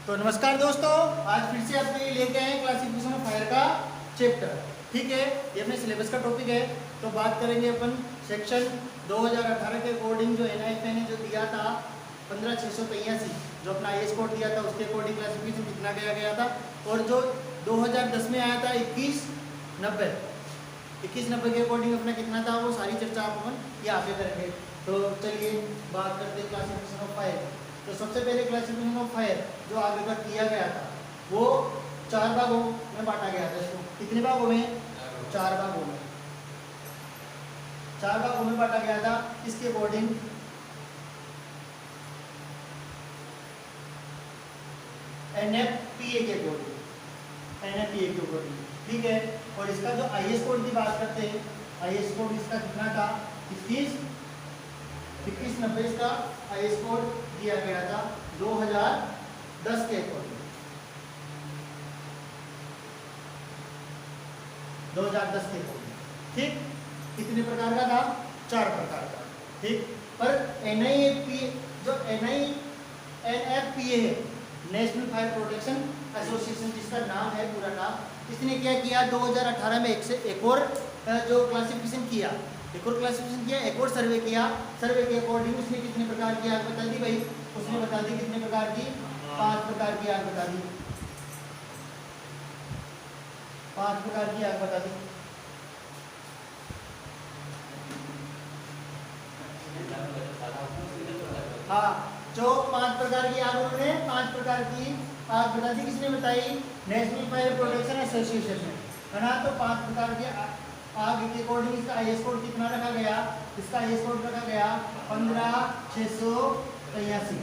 तो नमस्कार दोस्तों, आज फिर से आपके लिए लेके आए क्लासिफिकेशन ऑफ फायर का चैप्टर। ठीक है, ये अपने सिलेबस का टॉपिक है। तो बात करेंगे अपन सेक्शन 2018 के अकॉर्डिंग जो NIFA ने जो दिया था 15683 जो अपना IS कोड दिया था उसके अकॉर्डिंग क्लासिफिकेशन कितना गया था, और जो 2010 में आया था 2190 के अकॉर्डिंग अपना कितना था, वो सारी चर्चा आप अपन यहाँ पे करेंगे। तो चलिए बात करते हैं क्लासिफिकेशन ऑफ फायर। तो सबसे पहले क्लासिफिकेशन ऑफ फायर जो आगे का किया गया था वो 4 भागों में बांटा गया था। इसको कितने भागों में? 4 भागों में। 4 भागों में बांटा गया था। इसके अकॉर्डिंग NFPA के अकॉर्डिंग, ठीक है। और इसका जो IS कोड की बात करते हैं, IS कोड इसका कितना था? 2190 इसका IS कोड दिया गया था 2010 के अकॉर्डिंग। 2010 के अकॉर्डिंग, ठीक। कितने प्रकार का था? 4 प्रकार का, ठीक। पर NIFPA जो NFPA है, नेशनल फायर प्रोटेक्शन एसोसिएशन, जिसका नाम है पूरा नाम, इसने क्या किया 2018 में एक और जो क्लासिफिकेशन किया, एक और सर्वे किया। सर्वे के अकॉर्डिंग उसने कितने प्रकार की आग बता दी भाई? उसने बता दी कितने प्रकार की? 5 प्रकार की आग बता दी। 5 प्रकार की आग बता दी। हाँ, जो 5 प्रकार की आग, उन्होंने 5 प्रकार की आग बता दी। किसने बताई? नेशनल फायर प्रोटेक्शन एसोसिएशन ने, है ना। तो 5 प्रकार की आग के अकॉर्डिंग इसका IS कोड कितना रखा गया? इसका IS कोड रखा गया 15683।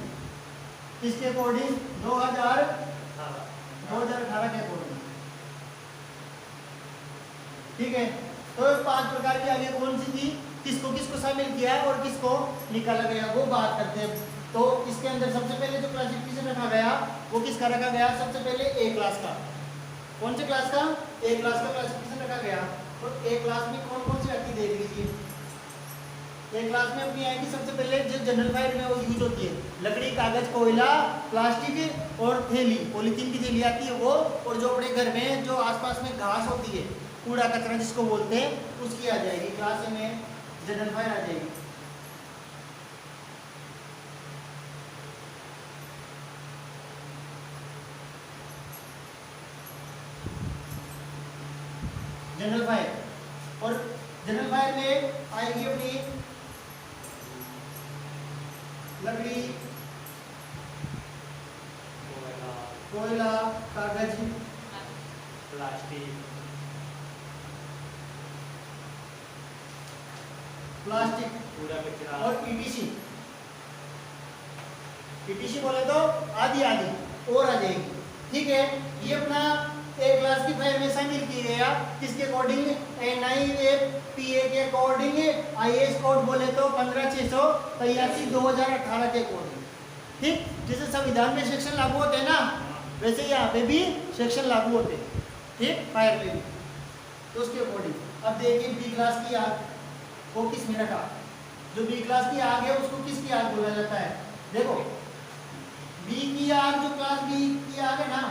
इसके अकॉर्डिंग 2018 के अकॉर्डिंग, ठीक है। तो 5 प्रकार की आगे कौन सी थी, किसको किसको शामिल किया और किसको निकाला गया, वो बात करते हैं। तो इसके अंदर सबसे पहले जो क्लासिफिकेशन रखा गया वो किसका रखा गया? सबसे पहले A क्लास का। कौन से क्लास का? A क्लास का क्लासिफिकेशन रखा गया। तो A क्लास में कौन कौन सी व्यक्ति देख लीजिए। A क्लास में अपनी आएगी सबसे पहले जो जनरल फायर में वो यूज होती है, लकड़ी, कागज, कोयला, प्लास्टिक और थैली, पॉलीथीन की थैली आती है वो, और जो अपने घर में जो आसपास में घास होती है, कूड़ा कचरा जिसको बोलते हैं, उसकी आ जाएगी क्लास में, जनरल फायर आ जाएगी। जनरल फायर, और जनरल फायर में आएगी अपनी लकड़ी, कोयला, कागज, प्लास्टिक और ETC बोले तो आदि आदि और आ जाएगी, ठीक है। ये अपना A क्लास की फायर में शामिल की गया। किसके अकॉर्डिंग? NIFPA के अकॉर्डिंग। IS कोड बोले तो 15683 2018 के अकॉर्डिंग, ठीक। जैसे संविधान में सेक्शन लागू होते हैं ना, वैसे यहाँ पे भी सेक्शन लागू होते हैं, ठीक, फायर पे भी। तो उसके अकॉर्डिंग अब देखिए B क्लास की आग को किस में रखा? जो B क्लास की आग है उसको किसकी आग बोला जाता है? देखो, B की आग, जो क्लास B की आग है ना,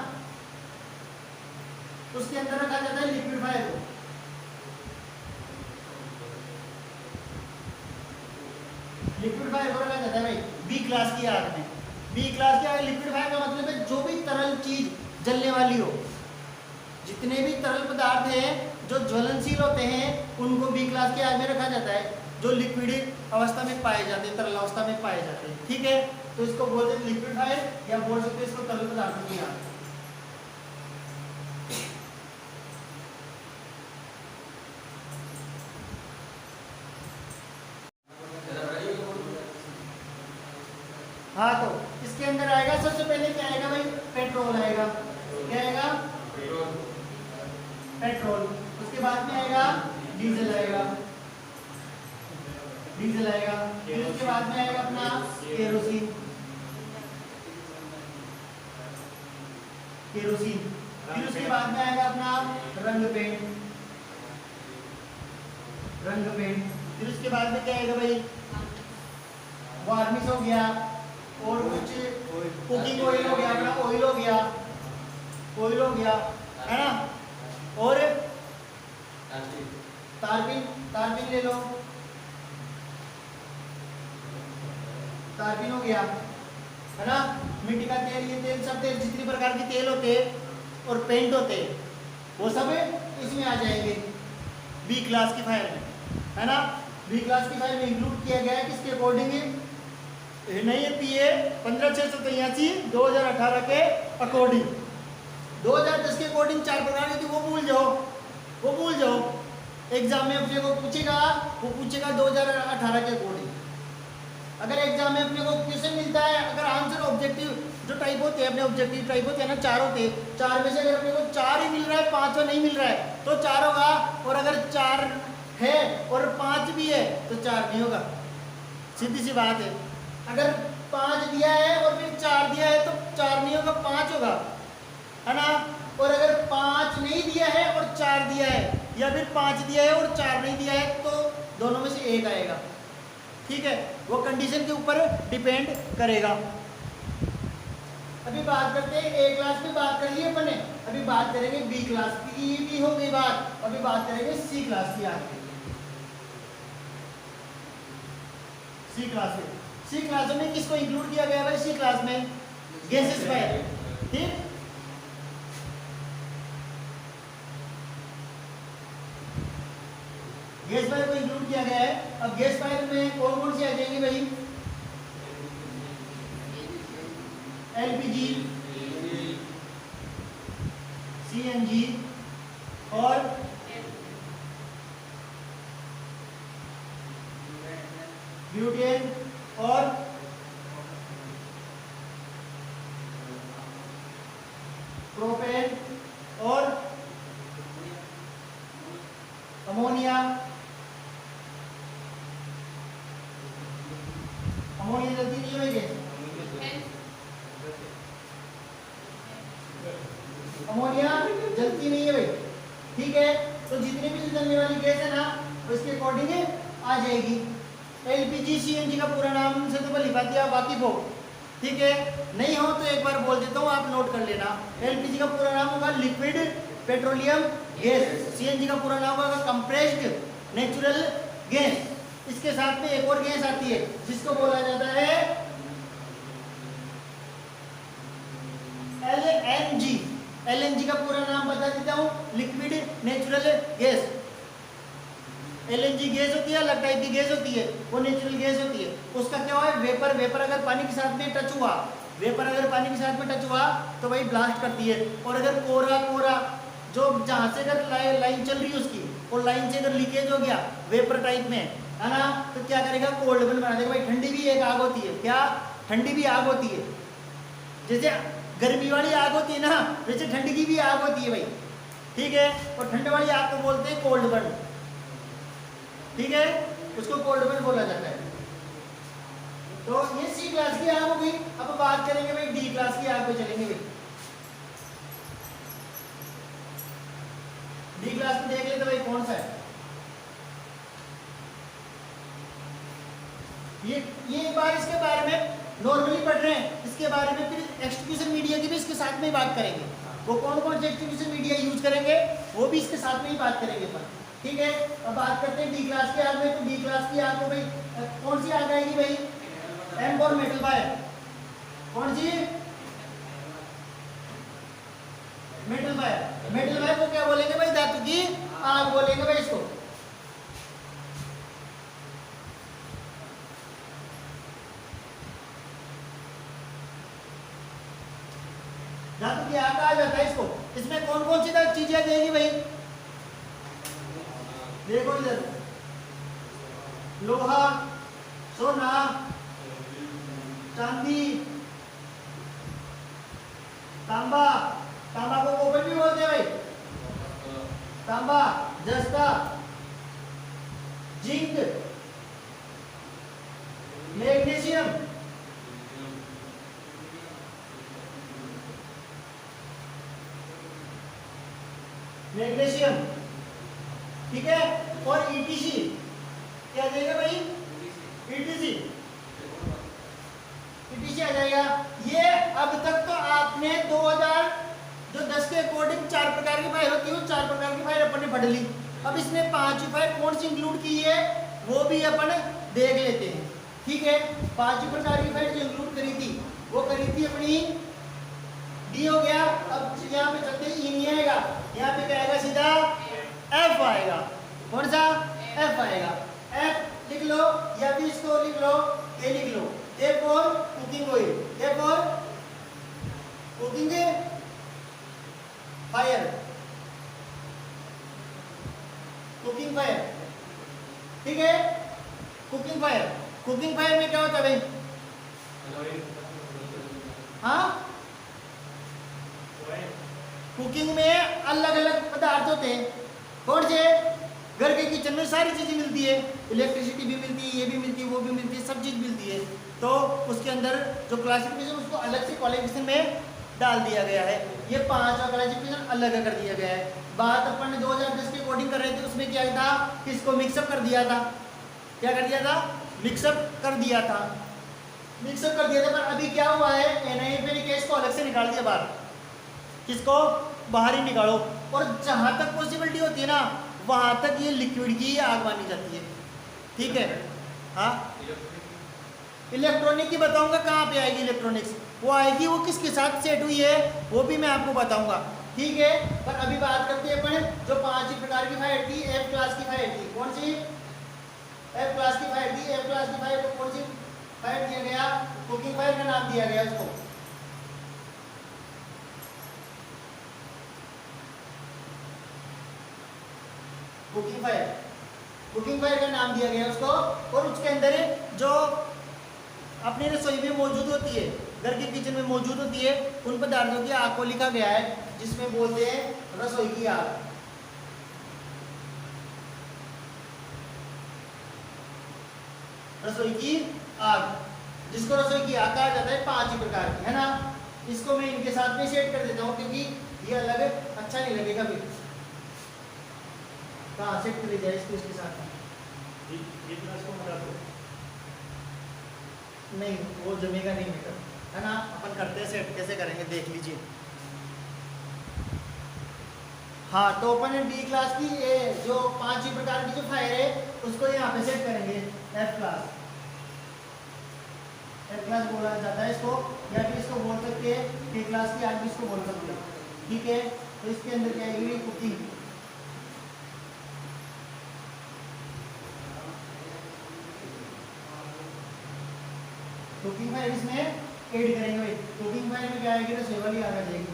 उसके अंदर रखा जाता है लिक्विड फायर को। लिक्विड फायर को रखा जाता है भाई B क्लास की आग में। B क्लास की आग, लिक्विड फायर का मतलब है जो भी तरल चीज जलने वाली हो, जितने भी तरल पदार्थ हैं जो ज्वलनशील होते हैं, उनको B क्लास की आग में रखा जाता है, जो लिक्विड अवस्था में पाए जाते हैं, तरल अवस्था में पाए जाते हैं, ठीक है। तो इसको बोलते हैं लिक्विड फायर, या बोल सकते हैं इसको तरल पदार्थों की आग। हाँ, तो इसके अंदर आएगा सबसे पहले क्या आएगा भाई? पेट्रोल आएगा। क्या आएगा? पेट्रोल। उसके बाद में आएगा डीजल आएगा। फिर उसके बाद में आएगा अपना केरोसिन। फिर उसके बाद में आएगा अपना रंग पेंट। फिर उसके बाद में क्या आएगा भाई? वार्निश हो गया, और कुछ कुकिंग ऑयल हो गया, अपना ऑयल हो गया, कोयल हो गया, है ना, और तारपीन, तारपीन ले लो, तारपीन हो गया, है ना, मिट्टी का तेल, ये तेल सब तेल जितनी प्रकार के तेल होते हैं और पेंट होते हैं वो सब इसमें आ जाएंगे बी क्लास की फाइल में, है ना। बी क्लास की फाइल में इंक्लूड किया गया है किसके अकॉर्डिंग, नहीं पीए 15683 2018 के अकॉर्डिंग। 2010 के अकॉर्डिंग 4 प्रकार की थी, वो भूल जाओ, वो भूल जाओ। एग्जाम में अपने को पूछेगा, वो पूछेगा 2018 के अकॉर्डिंग। अगर एग्जाम में अपने को क्वेश्चन मिलता है, अगर आंसर ऑब्जेक्टिव जो टाइप होते हैं, अपने ऑब्जेक्टिव टाइप होते हैं ना, 4 होते हैं, 4 में से अगर अपने को 4 ही मिल रहा है, 5 नहीं मिल रहा है तो 4 होगा, और अगर 4 है और 5 भी है तो 4 नहीं होगा। सीधी सी बात है। अगर 5 दिया है और फिर 4 दिया है तो 4 नहीं होगा, 5 होगा, है ना। और अगर 5 नहीं दिया है और 4 दिया है, या फिर 5 दिया है और 4 नहीं दिया है, तो दोनों में से एक आएगा। ठीक है, वो कंडीशन के ऊपर डिपेंड करेगा। अभी बात करते हैं ए क्लास की, बात कर ली अपने, अभी बात करेंगे बी क्लास की, ये भी हो गई बात। अभी बात करेंगे सी क्लास की आगे। सी क्लास में, सी क्लास में किसको इंक्लूड किया गया है सी क्लास में, गैसेस पर, ठीक। गैस फाइल को इंक्लूड किया गया है। अब गैस फाइल में कौन कौन सी आ जाएंगी भाई, एलपीजी, सीएनजी और ब्यूटेन और प्रोपेन और अमोनिया। अमोनिया जल्दी नहीं होगी, अमोनिया जलती नहीं है भाई, ठीक है। तो जितनी भी जलने वाली गैस है ना उसके अकॉर्डिंग आ जाएगी। एलपीजी सीएनजी का पूरा नाम से तो भली बात आप वाकिफ हो, ठीक है। नहीं हो तो एक बार बोल देता हूँ, आप नोट कर लेना। एलपीजी का पूरा नाम होगा लिक्विड पेट्रोलियम गैस, सीएनजी का पूरा नाम होगा कंप्रेस्ड नेचुरल गैस। इसके साथ में एक और गैस आती है जिसको बोला जाता है एलएनजी। एलएनजी का पूरा नाम बता देता हूँ, liquid natural gas. LNG gas होती है, अलग टाइप की गैस होती है, वो नेचुरल गैस होती है। उसका क्या है, वेपर, वेपर अगर पानी के साथ में टच हुआ, वेपर अगर पानी के साथ में टच हुआ तो वही ब्लास्ट करती है। और अगर कोरा, कोरा जो जहाँ से अगर लाइन चल रही है उसकी, और लाइन से अगर लीकेज हो गया वेपर टाइप में, है ना, तो क्या करेगा, कोल्ड बन बना देगा। भाई ठंडी भी एक आग होती है, क्या, ठंडी भी आग होती है। जैसे गर्मी वाली आग होती है ना, वैसे ठंडी की भी आग होती है भाई, ठीक है। और ठंड वाली आग को बोलते हैं कोल्ड बर्न, ठीक है, उसको कोल्ड बर्न बोला जाता है। तो ये सी क्लास की आग हो गई। अब बात करेंगे भाई डी क्लास की आग पे चलेंगे भाई। डी क्लास में देख लेते भाई कौन सा है। ये एक बार इसके बारे में नॉर्मली पढ़ रहे हैं, इसके बारे में फिर एक्सट्रीब्यूशन मीडिया की भी इसके साथ में ही बात करेंगे। वो कौन कौन से एक्सट्रीब्यूशन मीडिया यूज करेंगे वो भी इसके साथ में ही बात करेंगे पर, ठीक है। अब बात करते हैं डी क्लास की आग में। तो डी क्लास की आग को भाई कौन सी आग आएगी भाई, एम फॉर मेटल फायर, कौन सी, मेटल फायर। मेटल फायर को क्या बोलेंगे भाई, धातु की आग बोलेंगे भाई इसको। धातु की आग कहा जाता है इसको। इसमें कौन कौन सी चीजें आ जाएगी भाई, देखो इधर, लोहा, सोना, चांदी, तांबा, तांबा को कॉपर भी बोलते हैं भाई, तांबा, जस्ता, जिंक, मैग्नीशियम, मैग्नीशियम, ठीक है। और ईटीसी क्या जाएगा भाई, ईटीसी, ईटीसी आ जाएगा। ये अब तक तो आपने 2010 10 के अकॉर्डिंग 4 प्रकार की फायर होती है, वो 4 प्रकार की फायर अपन ने पढ़ ली। अब इसमें 5 फायर कौन सी इंक्लूड की है वो भी अपन देख लेते हैं। ठीक है, 5 प्रकार की फायर जो इंक्लूड करी थी वो करी थी अपनी डी हो गया। अब यहाँ पे चलते ई नहीं आएगा, यहाँ पे क्या आएगा, सीधा एफ आएगा। कौन सा, एफ आएगा। एफ लिख लो या फिर इसको लिख लो, ए लिख लो, A for cooking oil, A for cooking fire, cooking fire. ठीक है, कुकिंग फायर। कुकिंग फायर में क्या होता है भाई, हाँ, कुकिंग में अलग अलग पदार्थ होते हैं। कौन से, घर के किचन में सारी चीजें मिलती है, इलेक्ट्रिसिटी भी मिलती है, ये भी मिलती है, वो भी मिलती है, सब चीज मिलती है। तो उसके अंदर जो क्लासिफिकेशन उसको अलग से क्वालिफिकेशन में डाल दिया गया है। ये 5 क्लासिफिकेशन अलग कर दिया गया है। बात अपन ने 2010 के अकॉर्डिंग कर रहे थे, उसमें क्या था, किसको मिक्सअप कर दिया था, क्या कर दिया था, मिक्सअप कर दिया था, मिक्सअप कर दिया था। पर अभी क्या हुआ है, NIFA ने केस को अलग से निकाल दिया बाहर, किसको बाहर ही निकालो। और जहां तक पॉसिबिलिटी होती है ना वहां तक ये लिक्विड की आग मानी जाती है। ठीक है, हाँ, इलेक्ट्रॉनिक की बताऊंगा कहाँ पे आएगी, इलेक्ट्रॉनिक्स वो आएगी, वो किसके साथ सेट हुई है वो भी मैं आपको बताऊंगा। ठीक है, पर अभी बात करते हैं अपन जो 5 प्रकार की फायर थी, एफ क्लास की फायर थी। कौन सी, एफ क्लास की फायर थी। एफ क्लास की फायर को कौन सी फायर दिया गया, कुकिंग फायर का नाम दिया गया उसको। कुकिंग फायर, कुकिंग फायर का नाम दिया गया उसको। और उसके अंदर जो अपनी रसोई में मौजूद होती है, घर के किचन में मौजूद होती है, उन पदार्थों की आग को लिखा गया है, जिसमें बोलते हैं रसोई की आग। रसोई की आग, जिसको रसोई की आग कहा जाता है, 5 प्रकार की, है ना। इसको मैं इनके साथ में सेट कर देता हूँ क्योंकि ये अलग अच्छा नहीं लगेगा। फिर कहाँ सेट कर जाए इसको, इसके साथ नहीं, वो जमेगा नहीं मीटर, है ना। अपन करते हैं सेट, कैसे करेंगे देख लीजिए। हाँ, तो अपन डी क्लास की जो 5 प्रकार की जो फायर है उसको यहाँ पे सेट करेंगे, एफ क्लास। एफ क्लास बोला जाता है इसको, या फिर इसको बोल सकते हैं के क्लास की आग भी इसको बोल सकते हैं। ठीक है, तो इसके अंदर क्या आएगी, कुकिंग, कुकिंग फायर इसमें ऐड करेंगे भाई। कुकिंग फायर में क्या आएगी, रसोई वाली आग आ जाएगी।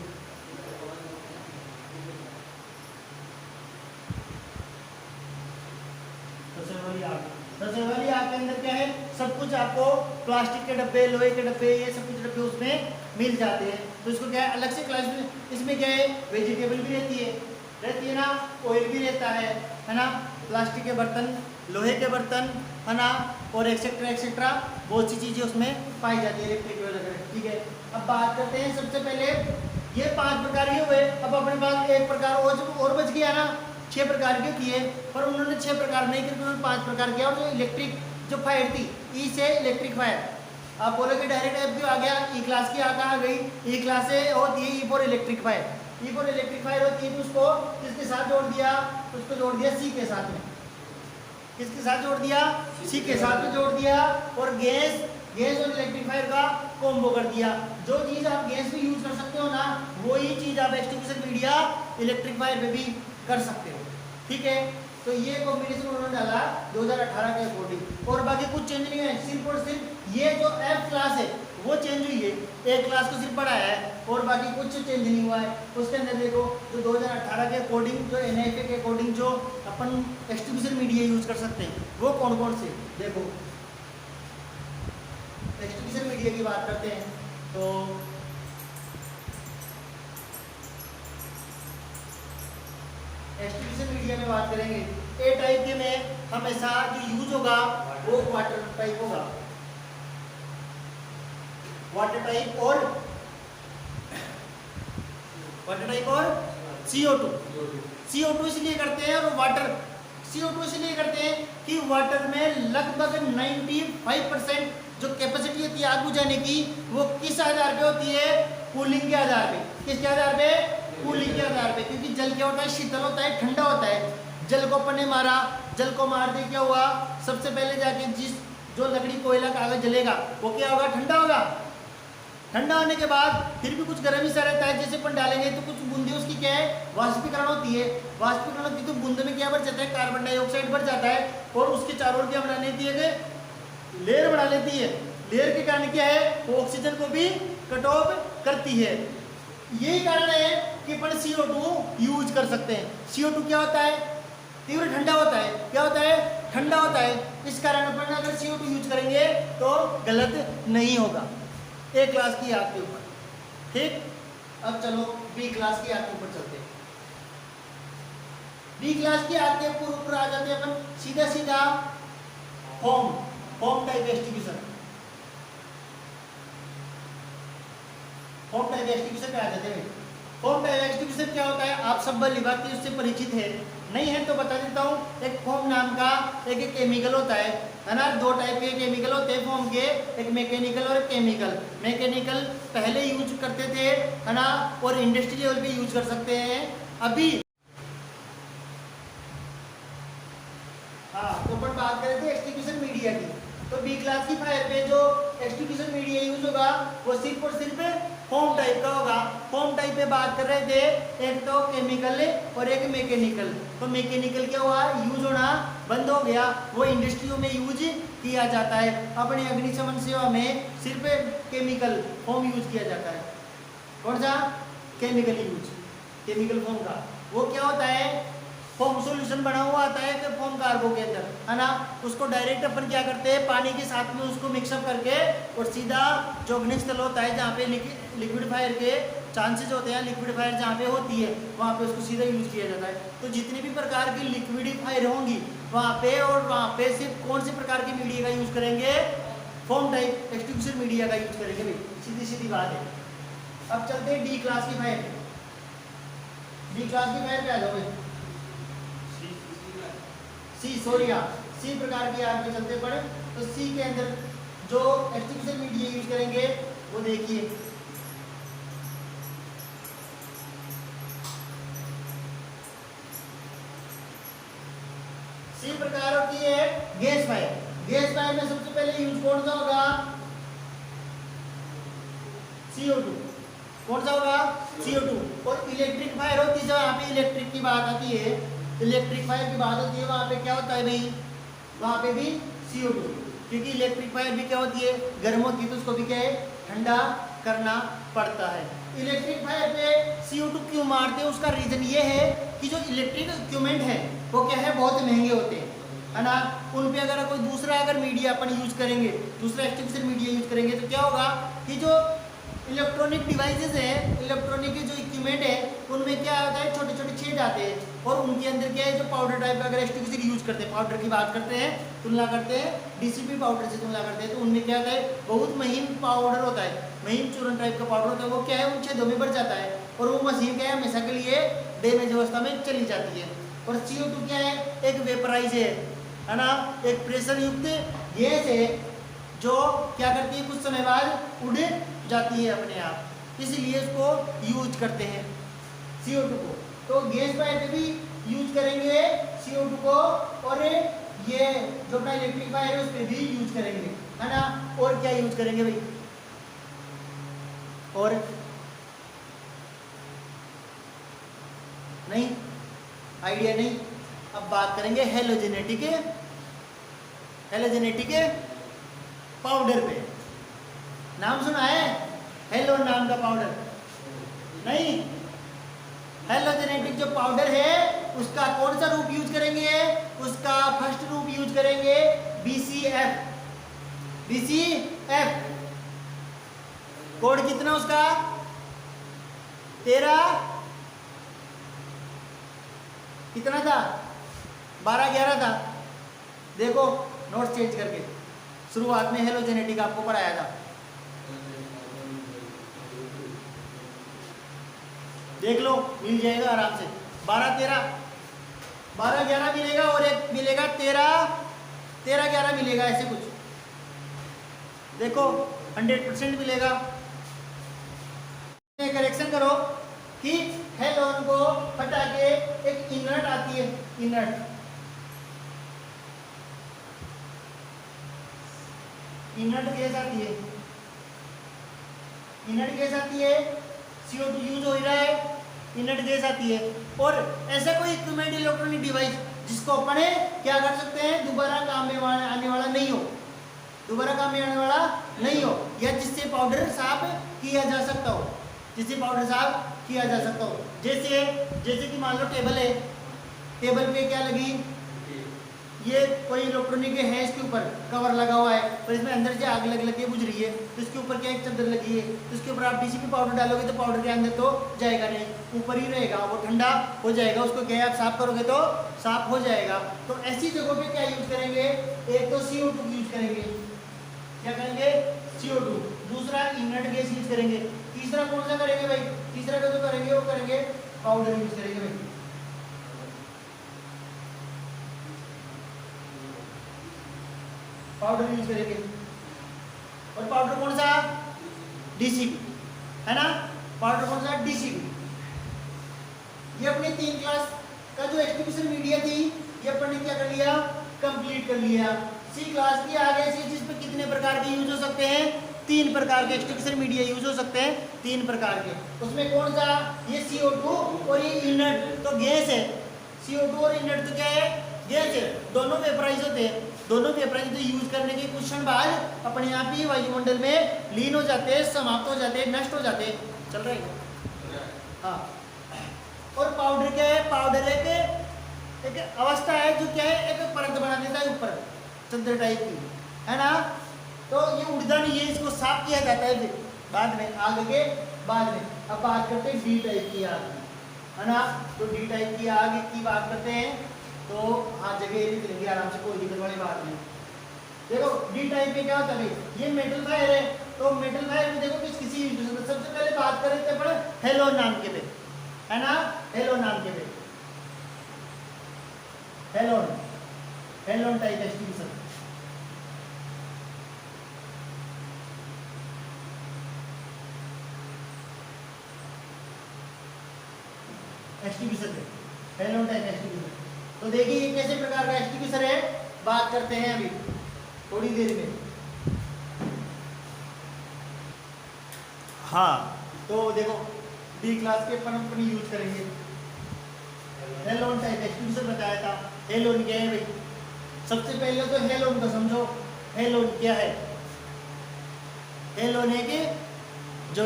रसोई वाली आग, रसोई वाली आग के अंदर क्या है, सब कुछ आपको प्लास्टिक के डब्बे, लोहे के डब्बे, ये सब कुछ डब्बे उसमें मिल जाते हैं। तो इसको क्या है, अलग से क्लास, इसमें क्या है, वेजिटेबल भी रहती है ना, ऑयल भी रहता है ना, प्लास्टिक के बर्तन, लोहे के बर्तन, है ना, और एक्सेट्रा एक्सेट्रा बहुत सी चीज़ें उसमें पाई जाती है, इलेक्ट्रिक वगैरह। ठीक है, अब बात करते हैं सबसे पहले, ये 5 प्रकार के हुए। अब अपने पास एक प्रकार और बच गया ना, 6 प्रकार के किए, पर उन्होंने 6 प्रकार नहीं किए, उन्होंने 5 प्रकार किया। और जो इलेक्ट्रिक जो फायर थी, ई से इलेक्ट्रिक फायर, आप बोलोगे डायरेक्ट एफ क्यों आ गया, ई क्लास की आग आ गई, ई क्लास से होती है E for electric fire. E for electric fire होती है, तो उसको किसके साथ जोड़ दिया, उसको जोड़ दिया सी के साथ में। किसके साथ जोड़ दिया, सी के साथ में जोड़ दिया। और गैस और इलेक्ट्रिक फायर का कॉम्बो कर दिया। जो चीज़ आप गैस में यूज कर सकते हो ना, वही चीज़ आप एक्सटिंग्विशर मीडिया इलेक्ट्रिक फायर में भी कर सकते हो। ठीक है, तो ये कॉम्बिनेशन उन्होंने डाला 2018 के अकॉर्डिंग। और बाकी कुछ चेंज नहीं है, सिर्फ और सिर्फ ये जो एफ क्लास है वो चेंज हुई है, एक क्लास को सिर्फ बढ़ाया है, और बाकी कुछ चेंज नहीं हुआ है। उसके अंदर देखो, जो 2018 के अकॉर्डिंग, जो NIFA के अकॉर्डिंग जो अपन एक्सटिंग्विशर मीडिया यूज कर सकते हैं वो कौन कौन से, देखो एक्सटिंग्विशर मीडिया की बात करते हैं तो एक्सटिंग्विशर मीडिया में बात करेंगे, ए टाइप के में हमेशा जो यूज होगा वो वाटर टाइप होगा, वाटर टाइप और CO2 इसलिए करते हैं। और वाटर CO2 इसलिए करते हैं कि वाटर में लगभग 95% जो कैपेसिटी होती है आग बुझाने की, वो किस आधार पे होती है, कूलिंग के आधार पे। किसके आधार पे, कूलिंग के आधार पे, क्योंकि जल क्या होता है, शीतल होता है, ठंडा होता है। जल को अपन ने मारा, जल को मार दे क्या हुआ, सबसे पहले जाके जिस जो लकड़ी कोयला कागज जलेगा वो क्या होगा, ठंडा होगा। ठंडा होने के बाद फिर भी कुछ गर्म ही सा रहता है, जैसे अपन डालेंगे तो कुछ बूंदे उसकी क्या है, वाष्पीकरण होती है। वाष्पीकरण होती है तो बूंदे में क्या बढ़ जाता है, कार्बन डाइऑक्साइड बढ़ जाता है, और उसके चारों ओर क्या बना लेती है, लेयर बना लेती है। लेयर के कारण क्या है, वो ऑक्सीजन को भी कट ऑफ करती है। यही कारण है कि अपन CO2 यूज कर सकते हैं। CO2 क्या होता है, तीव्र ठंडा होता है। क्या होता है, ठंडा होता है। इस कारण अपन अगर CO2 यूज करेंगे तो गलत नहीं होगा। A क्लास की आग के ऊपर, ठीक। अब चलो B क्लास की आग के ऊपर चलते हैं। B क्लास की आग के ऊपर आ जाते हैं अपन सीधा सीधा home type distribution. Home type distribution पे आ जाते हैं। होम टाइप डिस्ट्रीब्यूशन क्या होता है, आप सब बल विभाग की उससे परिचित है, नहीं है तो बता देता हूँ। एक फोम नाम का एक केमिकल होता है ना। दो टाइप के केमिकल होते हैं फोम के, एक मैकेनिकल और एक केमिकल। मैकेनिकल पहले यूज करते थे है ना, और इंडस्ट्री लेवल पे यूज कर सकते हैं अभी। हाँ, तो अपन बात कर रहे थे एक्सटिंग्विशन मीडिया की। तो बी क्लास की फायर पे जो एक्सटिंग्विशन मीडिया यूज होगा वो सिर्फ और सिर्फ फोम टाइप का होगा। फोम टाइप पे बात कर रहे थे, एक तो केमिकल और एक मैकेनिकल। तो मैकेनिकल क्या हुआ, यूज होना बंद हो गया, वो इंडस्ट्रियों में यूज किया जाता है। अपने अग्निशमन सेवा में सिर्फ केमिकल फोम यूज किया जाता है। कौन सा, केमिकल यूज, केमिकल फोम का। वो क्या होता है, फोम सॉल्यूशन बना हुआ आता है फोम कार्गो के अंदर है ना, उसको डायरेक्ट अपन क्या करते हैं, पानी के साथ में उसको मिक्सअप करके और सीधा जो अग्निस्थल होता है जहाँ पे लिक्विड फायर के चांसेस होते हैं, लिक्विड फायर जहाँ पे होती है वहाँ पे उसको सीधा यूज किया जाता है। तो जितनी भी प्रकार की लिक्विड फायर होंगी वहाँ पे, और वहाँ पे सिर्फ कौन से प्रकार की मीडिया का यूज करेंगे, फोम टाइप एक्सटिंग्विशन मीडिया का यूज करेंगे भाई, सीधी सीधी बात है। अब चलते हैं डी क्लास की फायर। डी क्लास की फायर पे आ जाओ भाई। सी प्रकार की आग पे चलते पड़े। तो सी के अंदर जो एक्सटिंग्विशन मीडिया यूज करेंगे वो देखिए, सी प्रकार होती है गैस फायर। गैस फायर में सबसे पहले यूज कौन सा होगा, CO2। कौन सा होगा, CO2। और इलेक्ट्रिक फायर होती है, जब यहाँ पे इलेक्ट्रिक की बात आती है, इलेक्ट्रिक फायर की बात होती है, वहाँ पे क्या होता है भाई, वहाँ पे भी CO2, क्योंकि इलेक्ट्रिक फायर भी क्या होती है, गर्म होती है, तो उसको भी क्या है, ठंडा करना पड़ता है। इलेक्ट्रिक फायर पे CO2 क्यों मारते हैं, उसका रीजन ये है कि जो इलेक्ट्रिक इक्विपमेंट है वो क्या है, बहुत महंगे होते हैं है ना। उन पे अगर कोई दूसरा मीडिया अपन यूज करेंगे, दूसरा एक्सटिंग्विशन मीडिया यूज करेंगे, तो क्या होगा कि जो इलेक्ट्रॉनिक डिवाइसेस है, इलेक्ट्रॉनिक के जो इक्विपमेंट है, उनमें क्या होता है, छोटे छोटे छेद आते हैं, और उनके अंदर क्या है, जो पाउडर टाइप का अगर एक्सटिंग्विशर यूज करते हैं, पाउडर की बात करते हैं, तुलना करते हैं DCP पाउडर से तुलना करते हैं, तो उनमें क्या होता है, बहुत महीन पाउडर होता है, महीन चूर्ण टाइप का पाउडर होता है, वो क्या है, उन छेदों में बढ़ जाता है, और वो मशीन क्या है, हमेशा के लिए डैमेज अवस्था में चली जाती है। और CO2 क्या है, एक वेपराइज है ना, एक प्रेशर युक्त गैस है जो क्या करती है, कुछ समय बाद उड़ जाती है अपने आप, इसलिए इसको यूज करते हैं CO2 को। तो गैस फायर पे भी यूज करेंगे CO2 को, और ये जो अपना इलेक्ट्रिक फायर है उस पर भी यूज करेंगे है ना। और क्या यूज करेंगे भाई, और नहीं, आइडिया नहीं। अब बात करेंगे हेलोजेनेटिक पाउडर पे। नाम सुना है, हेलो नाम का पाउडर, नहीं। हेलोजेनेटिक जो पाउडर है उसका कौन सा रूप यूज करेंगे, उसका फर्स्ट रूप यूज करेंगे BCF। कोड कितना उसका, 13 कितना था, 12-11 था। देखो नोट्स चेंज करके, शुरुआत में हेलोजेनेटिक आपको पढ़ाया था, देख लो मिल जाएगा आराम से। 12-11 मिलेगा, और एक मिलेगा 13-11 मिलेगा, ऐसे कुछ देखो 100% मिलेगा। करेक्शन करो, कि हेलोन को हटा के एक इनर्ट आती है, इनर्ट गैस आती है, इनर्ट गैस आती है, CO2 यूज हो रहा है, इनर्ट गैस आती है। और ऐसा कोई इक्विपमेंट इलेक्ट्रॉनिक डिवाइस जिसको अपन क्या कर सकते हैं, दोबारा काम में आने वाला नहीं हो, दोबारा काम में आने वाला नहीं हो, या जिससे पाउडर साफ किया जा सकता हो, जिससे पाउडर साफ किया जा सकता हो। जैसे कि मान लो टेबल है, टेबल पे क्या लगी, ये कोई इलेक्ट्रॉनिक है, इसके ऊपर कवर लगा हुआ है और इसमें अंदर से आग लग के बुझ रही है, तो इसके ऊपर क्या एक चादर लगी है, तो इसके ऊपर आप DCP पाउडर डालोगे तो पाउडर के अंदर तो जाएगा नहीं, ऊपर ही रहेगा, वो ठंडा हो जाएगा, उसको क्या आप साफ करोगे तो साफ हो जाएगा। तो ऐसी जगहों पे क्या यूज करेंगे, एक तो CO2 यूज करेंगे, क्या करेंगे, CO2, दूसरा इनर्ट गैस यूज करेंगे, तीसरा कौन सा करेंगे भाई, तीसरा का जो करेंगे वो करेंगे पाउडर यूज करेंगे भाई, पाउडर यूज करेंगे। और पाउडर कौन सा, DCP है ना, पाउडर कौन सा, DCP। ये अपनी 3 क्लास का जो एक्सटिब्यूशन मीडिया थी ये अपन ने क्या कर लिया, कंप्लीट कर लिया। C क्लास की आगे से जिस पे कितने प्रकार के यूज हो सकते हैं, 3 प्रकार के एक्सटिब्यूशन मीडिया यूज हो सकते हैं, 3 प्रकार के। उसमें कौन सा, ये CO2 और ये इनर्ट तो गैस है, CO2 और इनर्ट तो क्या है, गैस है, दोनों वेपराइज होते हैं, दोनों वेपराइज यूज करने के कुछ क्षण बाद अपने आप ही वायुमंडल में लीन हो जाते हैं, समाप्त हो जाते हैं, नष्ट हो जाते हैं। चल रहा है, हाँ। और पाउडर क्या है, पाउडर एक अवस्था है जो क्या है, एक परत बना देता है ऊपर चंद्र टाइप की, है ना। तो ये उड़ता नहीं है, इसको साफ किया जाता है फिर बाद में, आग के बाद में। अब बात करते हैं D टाइप की आग, है ना। तो D टाइप की आग की बात करते हैं तो हाँ जगह निकलेंगे आराम से, कोई दिक्कत वाली बात नहीं। देखो D टाइप में क्या होता है, ये मेटल फायर है, तो मेटल फायर में देखो किसी सबसे पहले बात करें तो अपन हेलोन नाम के पे, है ना, हेलोन नाम के पे, हेलोन टाइप एक्सटिब्यूशन। एक्सटिब्यूशन है, हेलोन टाइप एक्सटिब्यूशन। तो देखिए ये कैसे प्रकार का एक्सटिब्यूशन है, बात करते हैं अभी थोड़ी देर में। हाँ तो देखो D क्लास के अपन यूज करेंगे, हेलोन टाइप एक्सटिब्यूशन बताया था। हेलोन क्या है भाई, सबसे पहले तो हेलोन को समझो, हेलोन क्या है, हेलोन है कि जो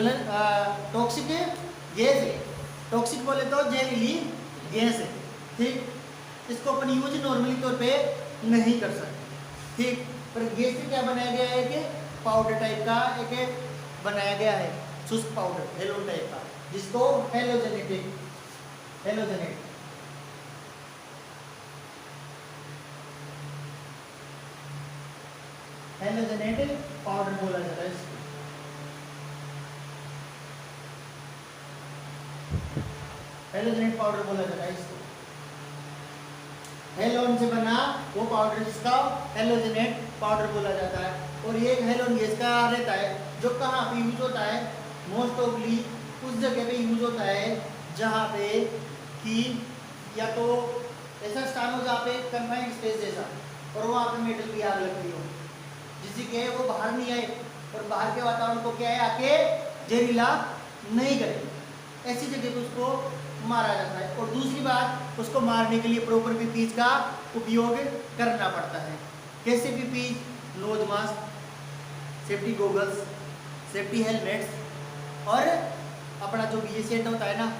टॉक्सिक गैस है, टॉक्सिक बोले तो जहरीली गैस है, ठीक। इसको अपन यूज नॉर्मली तौर पे नहीं कर सकते, ठीक। पर गैस से क्या बनाया गया है कि पाउडर टाइप का एक बनाया गया है, शुष्क पाउडर हेलोन टाइप का, जिसको हेलोजनेट पाउडर बोला जाता है इसको। हेलोजनेट पाउडर बोला जाता है इसको। हेलोन से बना वो पाउडर जिसका हेलोजनेट पाउडर बोला जाता है। और ये हेलोन गैस का रहता है जो कहाँ पे यूज होता है, मोस्ट ऑफली उस जगह पे यूज होता है जहाँ पे कि या तो ऐसा स्थान हो जहाँ पे कन्फाइंड स्पेस जैसा और वहाँ पे मेटल की आग लगती हो, जिससे क्या है वो बाहर नहीं आए और बाहर के वातावरण को क्या है आके जहरीला नहीं करे, ऐसी जगह पे उसको मारा जाता है। और दूसरी बात, उसको मारने के लिए प्रॉपर पीपीज का उपयोग करना पड़ता है। कैसे PPEs, nose mask, safety goggles, safety helmets और अपना जो ये सेट होता है ना,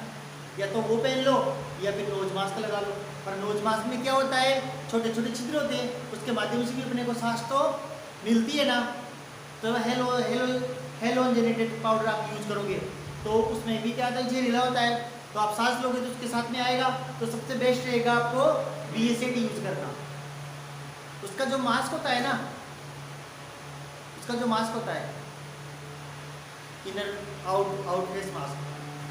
या तो वो पहन लो या फिर नोज मास्क लगा लो। पर नोज मास्क में क्या होता है, छोटे छोटे छिद्र होते हैं, उसके माध्यम से भी अपने को सांस तो मिलती है ना। तो हेलोन जेनेटेड पाउडर आप यूज करोगे तो उसमें भी क्या होता है, जहरीला होता है, तो आप सांस लोगे तो उसके साथ में आएगा। तो सबसे बेस्ट रहेगा आपको BSAT यूज करना। उसका जो मास्क होता है ना, उसका जो मास्क होता है इनर आउट फेस मास्क,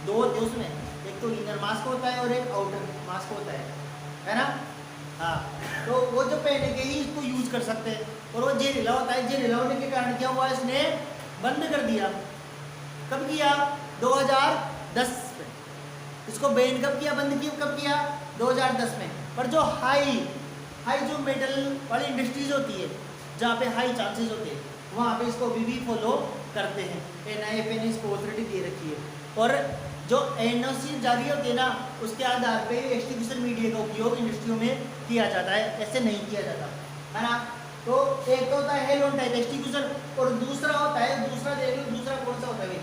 दो होते हैं उसमें, एक तो इनर मास्क होता है और एक आउटर मास्क होता है ना। हाँ, तो वो जो पहने के ही इसको यूज कर सकते हैं। और वो जहरीला होता है, जहरीला होने के कारण क्या हुआ, इसने बंद कर दिया। कब किया, 2010 में, इसको बैन कब किया, बंद किया, कब किया, 2010 में। पर जो हाई जो मेटल वाली इंडस्ट्रीज होती है, जहाँ पे हाई चांसेस होते हैं, वहाँ पे इसको अभी भी फॉलो करते हैं। NIFA ने इसको ऑथोरिटी दे रखी है। और जो NOC जारी होती है ना, उसके आधार पे एक्सटिंग्विशर मीडिया का उपयोग इंडस्ट्रियों में किया जाता है, ऐसे नहीं किया जाता है ना। तो एक तो होता है हेलोन टाइप एक्सटिंग्विशर, और दूसरा होता है, दूसरा देख लो, दूसरा कौन सा होता है,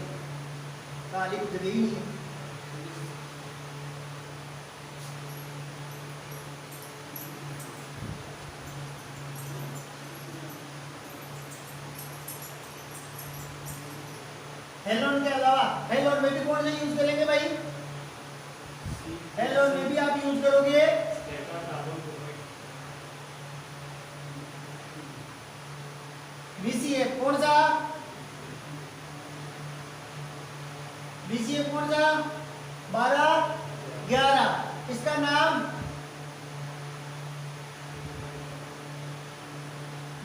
काली कुछ जगह ही नहीं है। हेलोन के अलावा हेलोन में भी कौन सा यूज करेंगे भाई, हेलोन में भी आप यूज करोगे BCF। कौन सा BCF, कौन सा 12 11, इसका नाम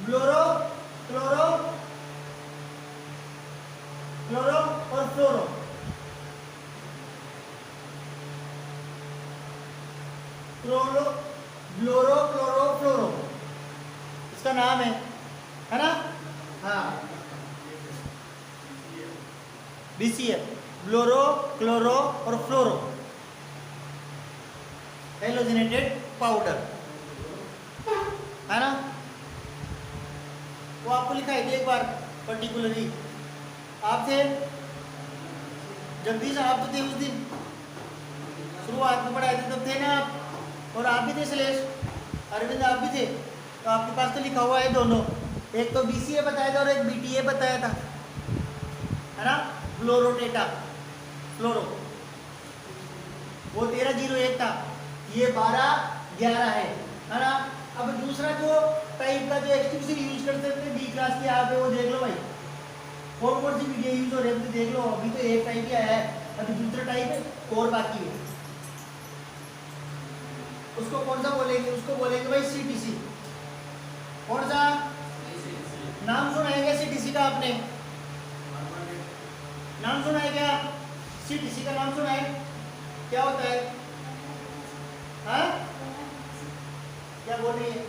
ब्लोरो, क्लोरो और फ्लोरो। ब्लोरो, क्लोरो, फ्लोरो इसका नाम है ना। हाँ, BCF, ब्लोरो, क्लोरो और फ्लोरो, हेलोजिनेटेड पाउडर, है ना। वो आपको लिखा है एक बार पर्टिकुलरली, आप थे जगदीश, आप तो थे उस दिन शुरुआत में पढ़ाए थे, तब थे ना आप, और आप भी थे शैलेश, अरविंद आप भी थे, तो आपके पास तो लिखा हुआ है दोनों, एक तो BCA बताया था और एक BTA बताया था, है ना। फ्लोरोटेटा, फ्लोरो, वो 1301 था, ये 1211 है ना। अब दूसरा जो टाइप का जो एक्सटिंग्विशर यूज करते थे B क्लास के, आप वो देख लो भाई, कौन सी मीडिया यूज हो रही है देख लो। अभी तो एक टाइप ही आया है, अभी दूसरा टाइप और बाकी है। उसको कौन सा बोलेंगे, उसको बोलेंगे भाई CTC। कौन सा नाम सुना है क्या CTC का, आपने नाम सुना है क्या, CTC का नाम सुना है, क्या होता है, हाँ क्या बोल रही है,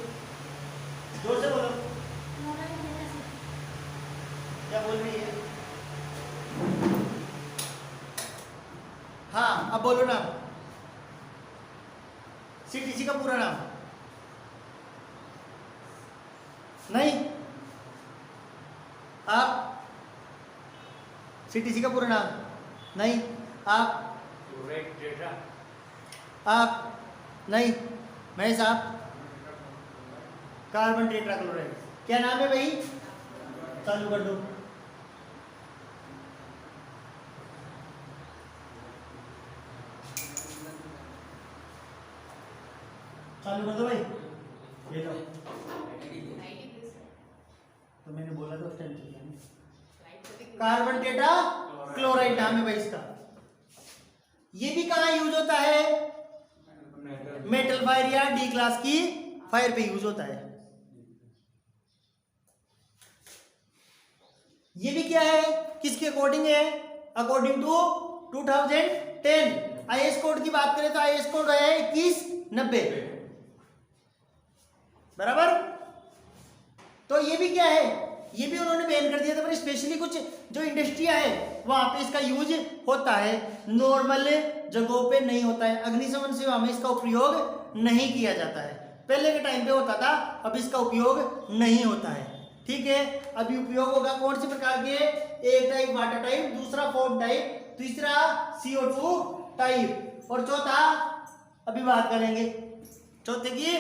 जोर से बोलो, क्या बोल रही है, हाँ अब बोलो ना, CTC का पूरा नाम नहीं, आप CTC का पूरा नाम नहीं, आप नहीं, महेश आप कार्बन टेट्राक्लोराइड, क्या नाम है भाई, चालू कर दो। चालू कर दो भाई, ये लो, तो मैंने बोला तो उस टाइम कार्बन टेट्रा क्लोराइड नाम है भाई इसका। ये भी कहाँ यूज होता है, मेटल फायर या D क्लास की फायर पे यूज होता है। ये भी क्या है, किसके अकॉर्डिंग है, अकॉर्डिंग टू 2010 IS कोड की बात करें तो IS कोड है 2190, बराबर। तो ये भी क्या है, ये भी उन्होंने बैन कर दिया था, पर स्पेशली कुछ जो इंडस्ट्रियां है वहां पे इसका यूज होता है, नॉर्मल जगहों पे नहीं होता है, अग्निशमन सेवा में इसका उपयोग नहीं किया जाता है। पहले के टाइम पे होता था, अब इसका उपयोग नहीं होता है, ठीक है। अभी उपयोग होगा कौन से प्रकार के, एक टाइप वाटर टाइप, दूसरा फोम टाइप, तीसरा CO2 टाइप, और चौथा अभी बात करेंगे, चौथे की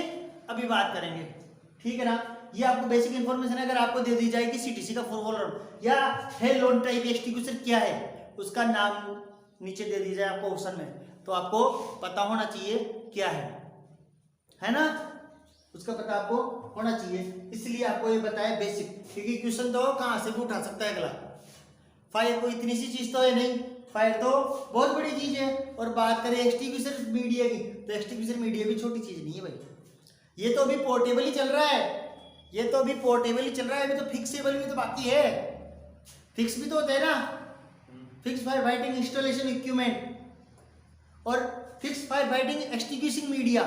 अभी बात करेंगे, ठीक है ना। ये आपको बेसिक इन्फॉर्मेशन अगर आपको दे दी जाए कि CTC का फुल फॉर्म या हेलोन टाइप एक्सटिंग्विशर क्या है, उसका नाम नीचे दे दी जाए आपको ऑप्शन में, तो आपको पता होना चाहिए क्या है ना, उसका पता आपको होना चाहिए। इसलिए आपको ये बताया बेसिक, क्योंकि क्वेश्चन तो कहाँ से भी उठा सकता है अगला। फायर कोई इतनी सी चीज तो है नहीं, फायर तो बहुत बड़ी चीज है। और बात करें एक्सटिंग्विशर मीडिया की, तो एक्सटिंग्विशर मीडिया भी छोटी चीज नहीं है भाई, ये तो अभी पोर्टेबल ही चल रहा है, ये तो अभी पोर्टेबल ही चल रहा है, अभी तो फिक्सेबल भी तो बाकी है। फिक्स भी तो होता है ना, fix fire fighting installation equipment, और fix fire fighting extinguishing media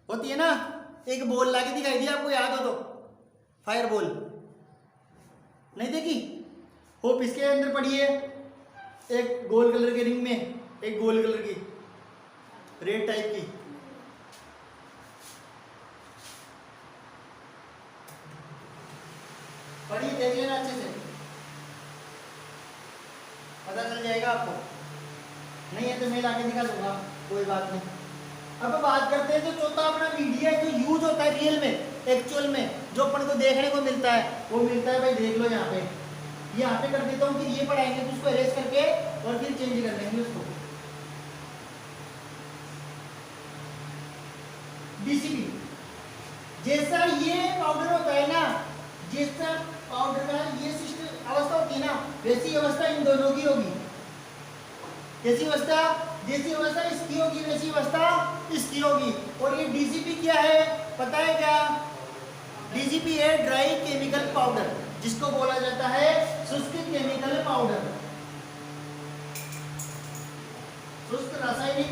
होती है ना, एक बॉल लाके दिखाई दिया आपको, याद हो तो, फायर बॉल नहीं देखी? होप इसके अंदर पड़ी है एक गोल कलर के रिंग में, एक गोल कलर की रेड टाइप की, पढ़िए देख लेना अच्छे से, पता चल जाएगा आपको। नहीं है तो मैं लाके दिखा दूंगा, कोई बात नहीं। अब बात करते हैं जो चौथा अपना मीडिया जो यूज होता है रियल में, एक्चुअल में जो अपन को देखने को मिलता है, वो मिलता है भाई, देख लो यहाँ पे कर देता हूँ, फिर ये पढ़ाएंगे तो उसको अरेस्ट करके और फिर चेंज कर देंगे उसको। डीसीपी जैसा ये पाउडर होता है ना, जैसा पाउडर का ये सिस्टम अवस्था होती है ना, वैसी अवस्था इन दोनों की होगी। कैसी अवस्था? जैसी अवस्था इसकी होगी वैसी अवस्था इसकी होगी। और ये डीसीपी क्या है पता है क्या? डीसीपी है ड्राई केमिकल पाउडर, जिसको बोला जाता है शुष्क केमिकल पाउडर, शुष्क रासायनिक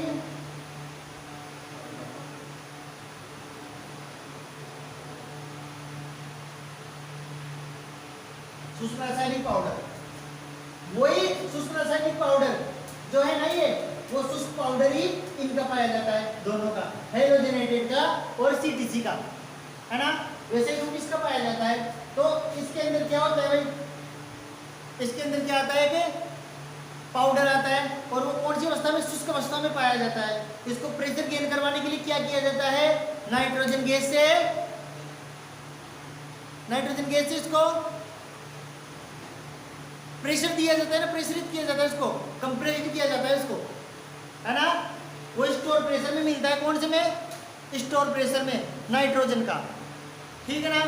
शुष्क रासायनिक पाउडर। वही शुष्क रासायनिक पाउडर जो है ना, ये वो शुष्क पाउडर ही इनका पाया जाता है, दोनों का, हेलोजेनेटेड का और सीटीसी का, है ना। वैसे ही किसका पाया जाता है? तो इसके अंदर क्या होता है भाई, इसके अंदर क्या आता है कि पाउडर आता है, और वो कौन सी अवस्था में? शुष्क अवस्था में पाया जाता है। इसको प्रेशर गेन करवाने के लिए क्या किया जाता है? नाइट्रोजन गैस से, नाइट्रोजन गैस से इसको प्रेशर दिया जाता है ना, प्रेशरित किया जाता है, इसको कंप्रेस्ड किया जाता है इसको, है ना। वो स्टोर प्रेशर में मिलता है, कौन से में? स्टोर प्रेशर में नाइट्रोजन का, ठीक है ना।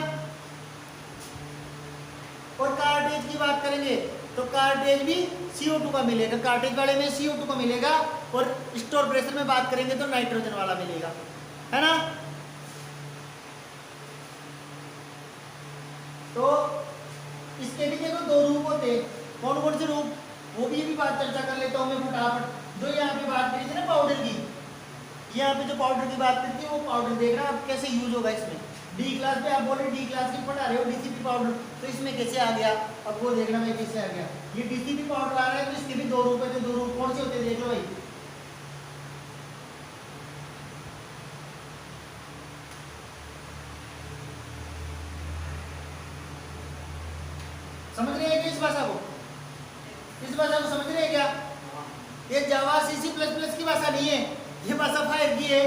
और कार्टेज की बात करेंगे तो कार्टेज भी CO2 का मिलेगा, कार्टेज वाले में CO2 का मिलेगा, और स्टोर प्रेशर में बात करेंगे तो नाइट्रोजन वाला मिलेगा, है ना। तो इसके भी देखो दो रूप होते हैं, कौन कौन से रूप? वो भी बात चर्चा कर लेता हूँ मैं फटाफट। जो यहाँ पे बात करी थी ना पाउडर की, यहाँ पे जो पाउडर की बात करती है वो पाउडर देखना अब कैसे यूज होगा इसमें। डी क्लास पे आप बोल रहे डी क्लास की पढ़ा रहे हो डीसीपी पाउडर, तो इसमें कैसे आ गया? अब वो देखना भाई कैसे आ गया। ये डीसीपी पाउडर आ रहा है तो इसके भी दो रूप है, तो दो रूप कौन से होते हैं देख लो भाई। समझ रहे हैं क्या इस भाषा को? इस भाषा को समझ रहे हैं क्या? ये जावा C++ की भाषा नहीं है, ये भाषा 5 की है।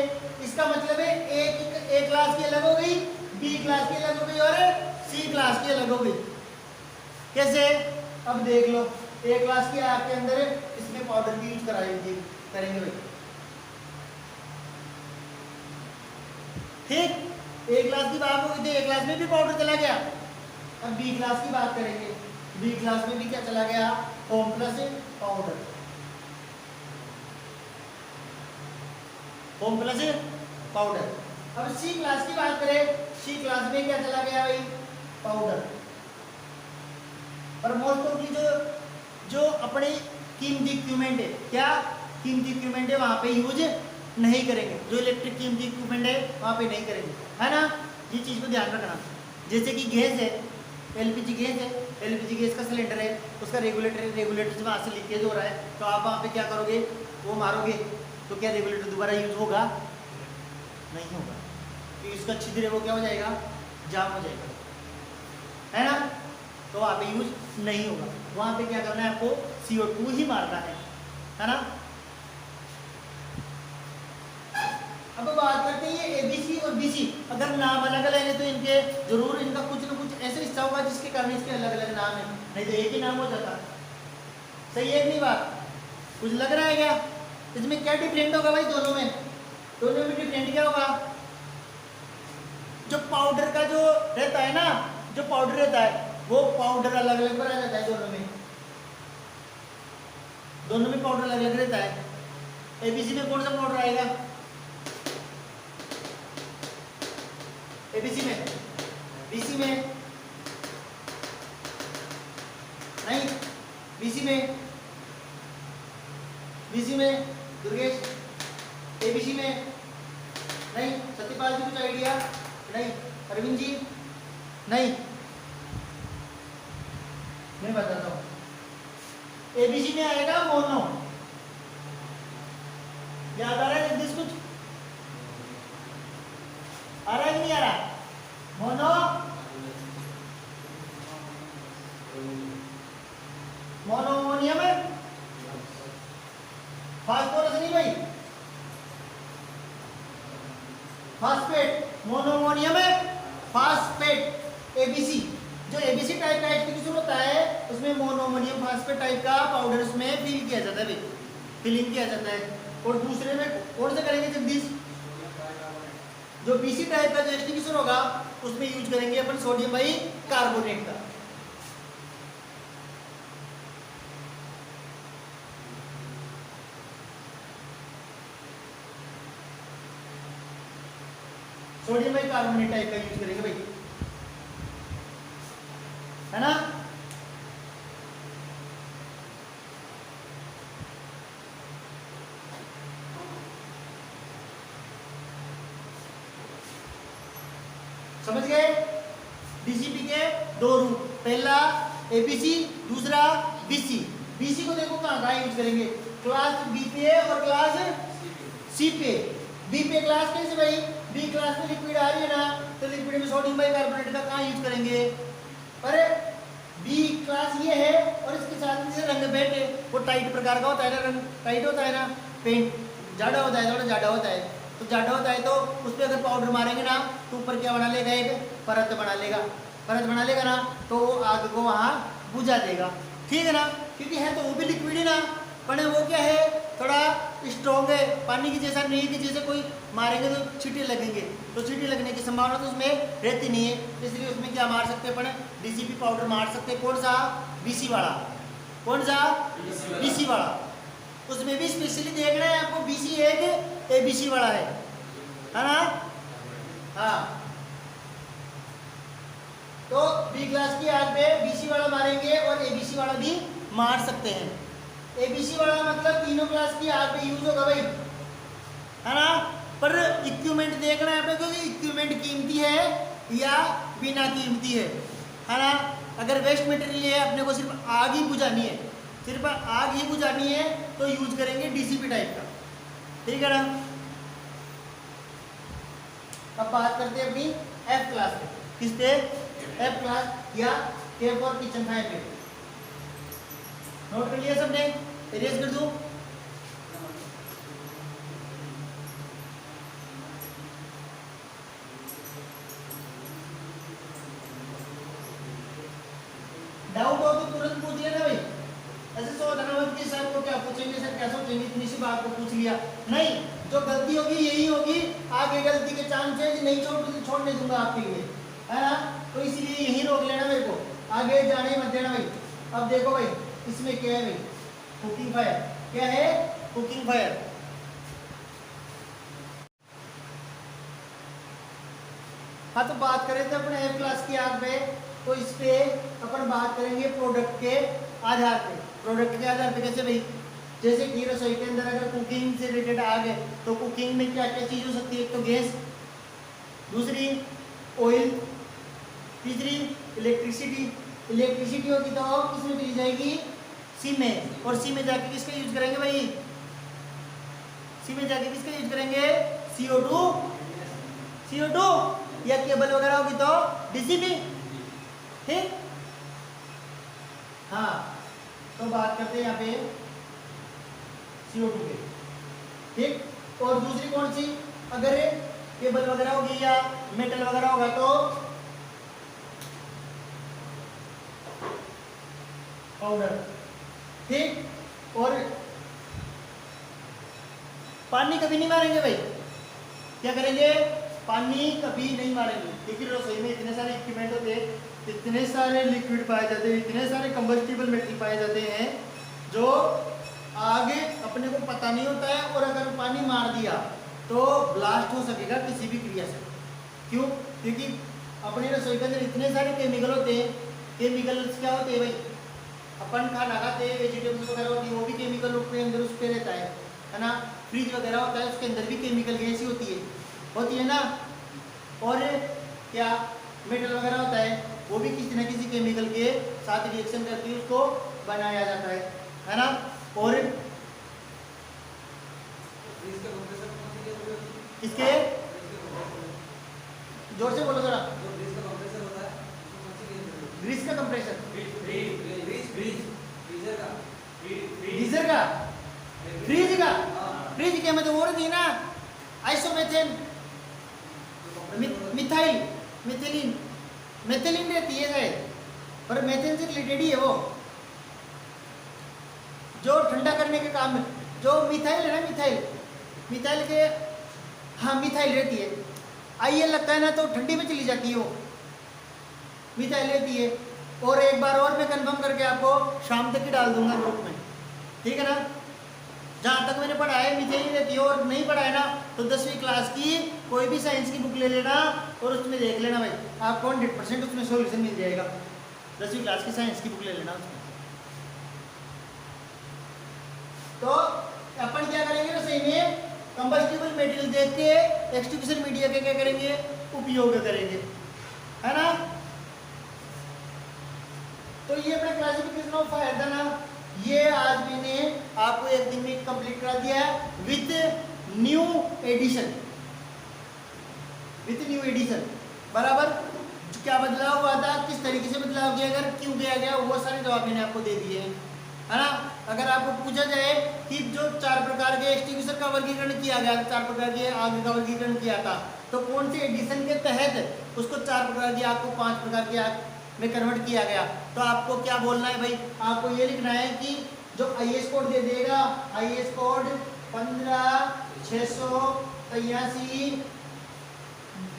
इसका मतलब है ए क्लास की अलग हो गई, बी क्लास की अलग हो गई और सी क्लास की अलग हो गई। कैसे? अब देख लो, ए क्लास की आपके अंदर इसमें पाउडर की यूज कराएंगे करेंगे भाई, ठीक। ए क्लास की बात हो गई थी, ए क्लास में भी पाउडर चला गया। अब बी क्लास की बात करेंगे, बी क्लास में भी क्या चला गया? Foam plus powder, foam plus powder. अब सी क्लास की बात करें, सी क्लास में क्या चला गया भाई? पाउडर। और मोस्ट ऑफ जो अपने कीमती इक्विपमेंट है, क्या कीमती इक्विपमेंट है वहां पे यूज नहीं करेंगे, जो इलेक्ट्रिक कीमती इक्विपमेंट है वहां पे नहीं करेंगे, है ना। ये चीज को ध्यान रखना। जैसे कि गैस है, एलपीजी गैस है, एलपीजी गैस का सिलेंडर है, उसका रेगुलेटर से वहाँ से लीकेज हो रहा है, तो आप वहाँ पे क्या करोगे? वो मारोगे, तो क्या रेगुलेटर दोबारा यूज होगा? नहीं होगा, क्योंकि इसका छिद्र है वो क्या हो जाएगा? जाम हो जाएगा, है ना। तो वहाँ पे यूज नहीं होगा, वहाँ पे क्या करना है आपको? CO2 ही मारना है ना। अब बात करते हैं ये ABC और BC, अगर नाम अलग अलग है तो इनके जरूर इनका कुछ ना कुछ ऐसा हिस्सा होगा जिसके कारण इसके अलग अलग नाम है, नहीं तो एक ही नाम हो जाता। सही है नहीं बात? कुछ लग रहा है क्या? इसमें क्या डिफरेंट होगा भाई? दोनों में डिफरेंट क्या होगा? जो पाउडर का जो रहता है ना, जो पाउडर रहता है वो पाउडर अलग अलग बनाया जाता है दोनों में पाउडर अलग अलग रहता है। ABC में कौन सा पाउडर आएगा? ABC में, BC में नहीं, BC में दुर्गेश एबीसी में नहीं, सत्यपाल जी कुछ आइडिया नहीं, अरविंद जी नहीं, मैं बताता हूँ। एबीसी में आएगा मोनो, याद आ रहा है जगदीश कुछ आ रहा है कि नहीं आ रहा? मोनो मोनोमोनियम फास्फोरस नहीं भाई, फास्फेट, मोनोमोनियम फास्फेट एबीसी। जो एबीसी टाइप का एप्लीकेशन होता है उसमें मोनोमोनियम फास्फेट टाइप का पाउडर उसमें फिल किया जाता है, फिलिंग किया जाता है। और दूसरे में कौन से करेंगे जगदीश? जो बीसी टाइप का जो एप्लीकेशन होगा उसमें यूज करेंगे अपन सोडियम बाई कार्बोनेट का। सोडियम बाई कार्बोनेट टाइप का यूज करेंगे भाई, है ना? समझ गए? डीसीपी के दो रूप, पहला एबीसी, दूसरा बीसी। बीसी को देखो कहां कहां यूज करेंगे, क्लास बी पे और क्लास सी पे। बी पे क्लास कैसे भाई? बी क्लास में लिक्विड आ रही है ना, तो लिक्विड में सोडियम बाइकार्बोनेट का कहां यूज करेंगे? पर बी क्लास ये है और इसके साथ में रंग बेट है, वो टाइट प्रकार का होता है ना, रंग टाइट होता है ना, पेंट जाड़ा होता है, थोड़ा जाड़ा होता है, तो जाड़ा होता है तो उस पर अगर पाउडर मारेंगे ना तो ऊपर क्या बना लेगा, एक परत बना लेगा, परत बना लेगा ना तो आग को वहाँ बुझा देगा, ठीक है ना? क्योंकि है तो वो भी लिक्विड है ना, पर वो क्या है, थोड़ा स्ट्रॉन्ग है, पानी की जैसा नहीं कि जैसे कोई मारेंगे तो छींटे लगेंगे, तो छींटे लगने की संभावना तो उसमें रहती नहीं है, इसलिए उसमें क्या मार सकते हैं अपन, डीसीपी पाउडर मार सकते हैं। कौन सा? बीसी वाला। कौन सा? बीसी वाला। उसमें भी स्पेशली देखना है आपको, बीसी है कि एबीसी वाला है ना? हाँ, तो बी क्लास की आग पे बीसी वाला मारेंगे और एबीसी वाला भी मार सकते हैं। एबीसी वाला मतलब तीनों क्लास की आग पे यूज होगा भाई, है ना? पर इक्विपमेंट देखना है आपको, क्योंकि इक्विपमेंट कीमती है या बिना कीमती है ना? अगर वेस्ट मटेरियल है, अपने को सिर्फ आग ही बुझानी है, सिर्फ आग ही बुझानी है तो यूज करेंगे डीसीपी टाइप का, ठीक है ना? अब बात करते हैं अपनी एफ क्लास पे। किस पे? एफ क्लास या के फॉर किचन फायर पे। नोट कर लिया सबने? इरेज कर दूं? डाउट हो तो तुरंत पूछ लेना भाई, ऐसे सोचना मत कि सर को क्या पूछेंगे, सर क्या सोचेंगे, इतनी सी बात को पूछ लिया। नहीं, जो गलती होगी यही होगी, आगे गलती के चांसेस नहीं छोड़ने दूंगा आपके लिए, है ना? तो इसलिए यही रोक लेना मेरे को, आगे जाने मत देना भाई। अब देखो भाई, इसमें क्या है भाई? Cooking fire. क्या है? Cooking fire. हाँ, तो बात करें थे अपने एफ क्लास की आग पे, तो इस पे अपन बात करेंगे प्रोडक्ट के आधार पे। प्रोडक्ट के आधार पे कैसे भाई? जैसे कि रसोई के अंदर अगर कुकिंग से रिलेटेड आग है तो कुकिंग में क्या क्या चीज़ हो सकती है? एक तो गैस, दूसरी ऑयल, तीसरी इलेक्ट्रिसिटी। इलेक्ट्रिसिटी होगी तो किसमें मिल जाएगी? सी में। और सी में जाके किसका यूज करेंगे भाई? सी में जाके किसका यूज करेंगे? CO2। CO2 या केबल वगैरह होगी तो डीसीपी, ठीक? हाँ, तो बात करते हैं यहाँ पे CO2 पे, ठीक? और दूसरी कौन सी? अगर केबल वगैरह होगी या मेटल वगैरह होगा तो पाउडर, ठीक? और पानी कभी नहीं मारेंगे भाई, क्या करेंगे? पानी कभी नहीं मारेंगे, क्योंकि रसोई में इतने सारे इक्विपमेंट होते हैं, इतने सारे लिक्विड पाए जाते हैं, इतने सारे कंबस्टिबल मेटेरियल पाए जाते हैं जो आगे अपने को पता नहीं होता है, और अगर पानी मार दिया तो ब्लास्ट हो सकेगा किसी भी क्रिया से। क्यों? क्योंकि अपने रसोई के अंदर इतने सारे केमिकल होते हैं। केमिकल्स क्या होते हैं भाई? अपन खाना खाते हैं, वेजिटेबल्स वगैरह होती है, वो भी केमिकल रूप के अंदर उस पे रहता है, है ना, फ्रिज वगैरह होता है उसके अंदर भी केमिकल गैस ही होती है ना। और क्या मेटल वगैरह होता है वो भी किसी न किसी केमिकल के साथ रिएक्शन करके उसको बनाया जाता है ना। और इसके जोर से बोलो थोड़ा। ग्रीस का कंप्रेसर, गीजर का, फ्रिज के में तो वो रहती है ना आइसोमेथेन, मिथाइलिन रहती है शायद, पर मेथेन से रिलेटेड ही है वो, जो ठंडा करने के काम में। जो मिथाइल है ना, मिथाइल के, हाँ मिथाइल रहती है, आईएल लगता है ना तो ठंडी में चली जाती है वो, मिथाइल रहती है। और एक बार और मैं कंफर्म करके आपको शाम तक ही डाल दूंगा ग्रुप में, ठीक है ना। जहाँ तक मैंने पढ़ा है मिथाइल रहती है, और नहीं पढ़ा है ना तो 10वीं क्लास की कोई भी साइंस की बुक ले लेना और उसमें देख लेना भाई, आपको 100% उसमें सोल्यूशन मिल जाएगा। 10वीं क्लास की साइंस की बुक ले लेना उसमें। तो अपन क्या करेंगे ना, सही में कंबस्टिबल मटेरियल देख के एक्सटिंग्विशन मीडिया के क्या करेंगे, उपयोग करेंगे, है ना। तो ये अपना क्लासिफिकेशन ऑफ फायर था ना, ये आज मैंने आपको एक दिन में कंप्लीट करा दिया है विथ न्यू एडिशन, बराबर। क्या बदलाव हुआ था, किस तरीके से बदलाव किया गया, क्यों किया गया, वो सारे जवाब मैंने आपको दे दिए हैं, है ना। अगर आपको पूछा जाए कि जो 4 प्रकार के एक्सटिंग्विशर का वर्गीकरण किया गया, 4 प्रकार के आग का वर्गीकरण किया था, तो कौन से एडिशन के तहत उसको 4 प्रकार की आग को 5 प्रकार की आग में कन्वर्ट किया गया, तो आपको क्या बोलना है भाई, आपको ये लिखना है कि जो आईएस कोड दे देगा, आईएस कोड 15683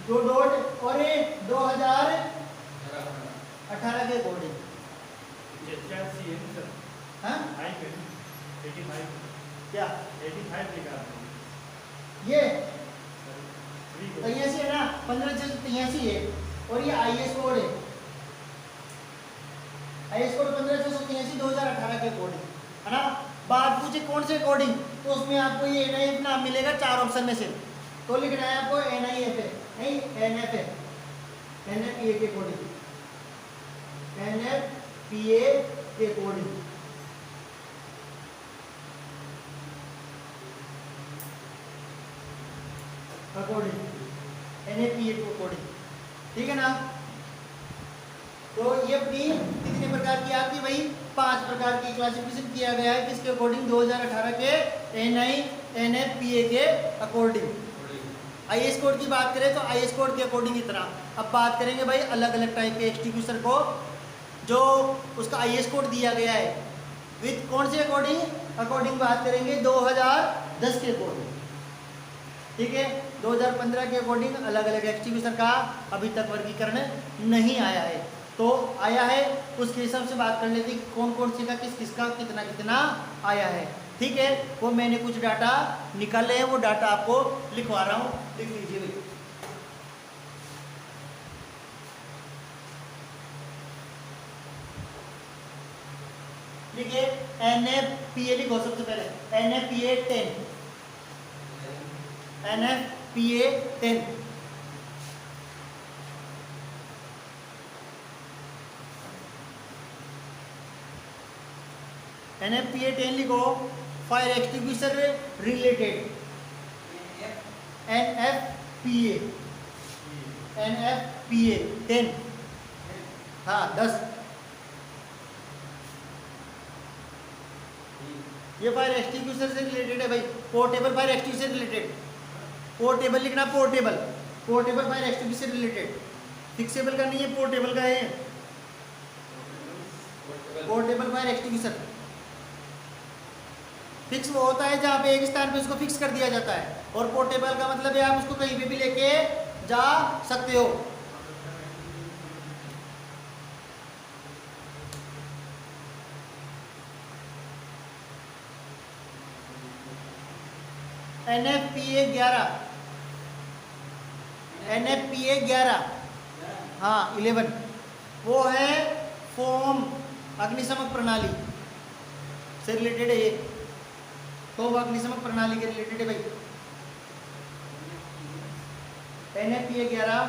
दो डॉट और 2018 के अकॉर्डिंग, हाँ 85 क्या 85 लिखा ये 83 है ना, 15683 है, और ये आईएस कोड है, आईएस कोड 15683 2018 के अकॉर्डिंग, है ना। बात पूछे कौन से अकॉर्डिंग, तो उसमें आपको ये एनआईएफ नाम मिलेगा 4 ऑप्शन में से, तो लिखना है आपको एनआईएफ है, नहीं एनएफ है, एनएफपीए के अकॉर्डिंग, एनएफपीए के अकॉर्डिंग, एनएफपीए के अकॉर्डिंग, ठीक है ना। तो ये अपनी कितने प्रकार की आपकी भाई 5 प्रकार की क्लासिफिकेशन किया गया है, किसके अकॉर्डिंग, 2018 के एनएफपीए के अकॉर्डिंग। आईएस कोड की बात करें तो आईएस कोड के अकॉर्डिंग इतना। अब बात करेंगे भाई अलग अलग टाइप के एक्सटिंग्विशर को, जो उसका आईएस कोड दिया गया है विथ कौन से अकॉर्डिंग बात करेंगे, 2010 के अकॉर्डिंग, ठीक है। 2015 के अकॉर्डिंग अलग अलग एक्सटिंग्विशर का अभी तक वर्गीकरण नहीं आया है, तो आया है उसके हिसाब से बात कर लेते हैं कौन कौन से का किस किसका कितना कितना आया है, ठीक है। वो मैंने कुछ डाटा निकाले हैं, वो डाटा आपको लिखवा रहा हूँ, लिख लीजिए भाई। लिखिए एनएफपीए लिखो सबसे पहले, एनएफपीए 10, एनएफपीए 10, एनएफपीए 10 लिखो, फायर एक्सटिंग्विशर रिलेटेड, एनएफपीए 10, हाँ 10, ये फायर एक्सटिंग्विशर से रिलेटेड है भाई, portable fire extinguisher related, portable लिखना, portable fire extinguisher related, fixable का नहीं है, पोर्टेबल का है, पोर्टेबल फायर एक्सटिंग्विशर। फिक्स वो होता है जहाँ पे एक स्थान पे उसको फिक्स कर दिया जाता है, और पोर्टेबल का मतलब है आप उसको कहीं पे भी लेके जा सकते हो। एनएफपीए 11, हाँ 11, वो है फोम अग्निशमक प्रणाली से रिलेटेड है ये, तो वो अग्निशमन प्रणाली के रिलेटेड है भाई। NFPA11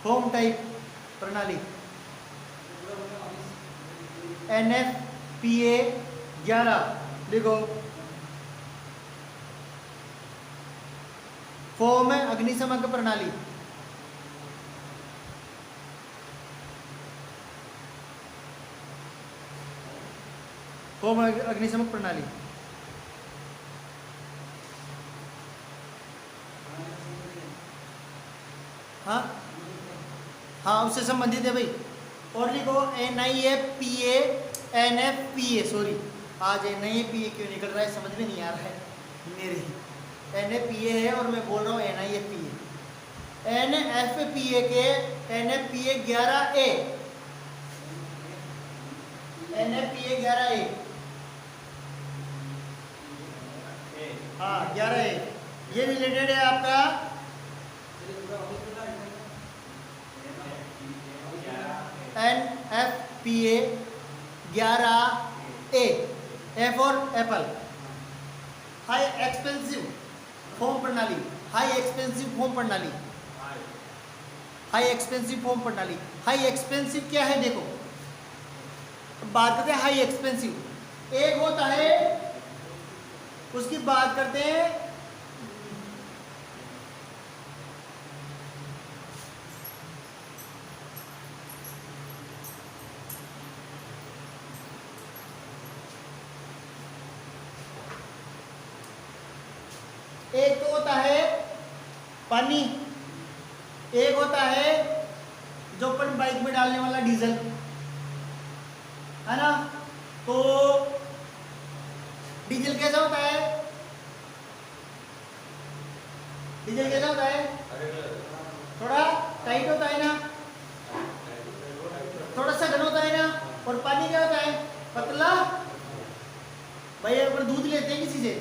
होम टाइप प्रणाली। NFPA11 लिखो, फोम अग्निशमन प्रणाली। फोम अग्निशमन प्रणाली। हाँ हाँ, उससे संबंधित है भाई। और लिखो NFPA सॉरी, आज NIFPA क्यों निकल रहा है समझ में नहीं आ रहा है मेरे। NFPA है और मैं बोल रहा हूँ NIFPA। NFPA के NFPA11A, NFPA11A, हाँ 11A, ये रिलेटेड है आपका NFPA11A, F और एप्पल। हाई एक्सपेंसिव फोम प्रणाली, हाई एक्सपेंसिव फोम प्रणाली, हाई एक्सपेंसिव फोम प्रणाली। हाई एक्सपेंसिव क्या है देखो, बात करते हैं हाई एक्सपेंसिव। एक होता है, उसकी बात करते हैं एक तो होता है पानी, एक होता है जो अपन बाइक में डालने वाला डीजल, है ना। तो डीजल कैसा होता है, डीजल कैसा होता है, थोड़ा टाइट होता है ना, थोड़ा सा घन होता है ना। और पानी क्या होता है, पतला। भाई अगर दूध लेते हैं किसी से,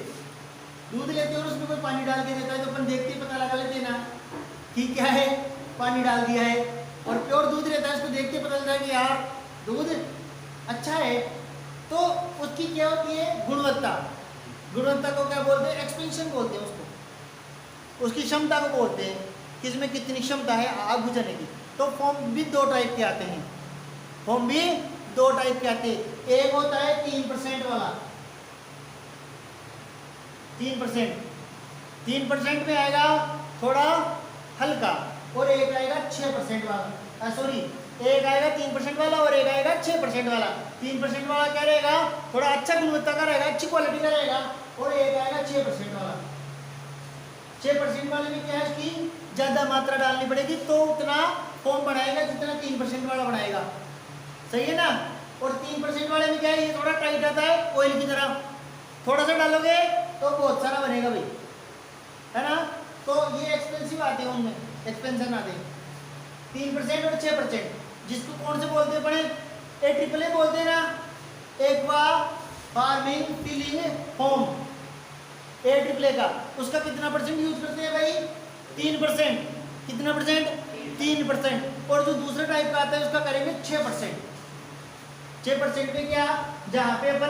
दूध लेते हैं और उसमें कोई पानी डाल के देता है तो अपन देखते ही पता लगा लेते हैं ना कि क्या है, पानी डाल दिया है। और प्योर दूध रहता है, उसको देख के पता चलता है कि यार दूध अच्छा है। तो उसकी क्या होती है, गुणवत्ता। गुणवत्ता को क्या बोलते हैं, एक्सपेंशन बोलते हैं उसको। उसकी क्षमता को बोलते हैं कि इसमें कितनी क्षमता है आग बुझाने की। तो फॉर्म भी दो टाइप के आते हैं, फॉर्म भी दो टाइप के आते हैं। एक होता है 3% वाला, 3% में आएगा थोड़ा हल्का, और एक आएगा 6% वाला। सॉरी, एक आएगा 3% वाला और एक आएगा 6% वाला। 3% वाला क्या रहेगा, थोड़ा अच्छा गुणवत्ता का रहेगा, अच्छी क्वालिटी का रहेगा। और एक आएगा 6% वाला। 6% वाले में क्या है, उसकी ज़्यादा मात्रा डालनी पड़ेगी तो उतना फोम बनाएगा जितना 3% वाला बनाएगा, सही है ना। और 3% वाले में क्या है, ये थोड़ा टाइट आता है ऑयल की तरह, थोड़ा सा डालोगे तो बहुत सारा बनेगा भाई, है ना। तो ये एक्सपेंसिव आते हैं, उनमें एक्सपेंशन आते हैं 3% और 6%। जिसको कौन से बोलते हैं बड़े, AAA बोलते हैं ना, aqua farming feeling foam, AAA का। उसका कितना परसेंट यूज करते हैं भाई, 3%। कितना परसेंट, 3%। और जो दूसरा टाइप का आता है उसका करेंगे 6%। 6% में क्या, जहाँ पे अपन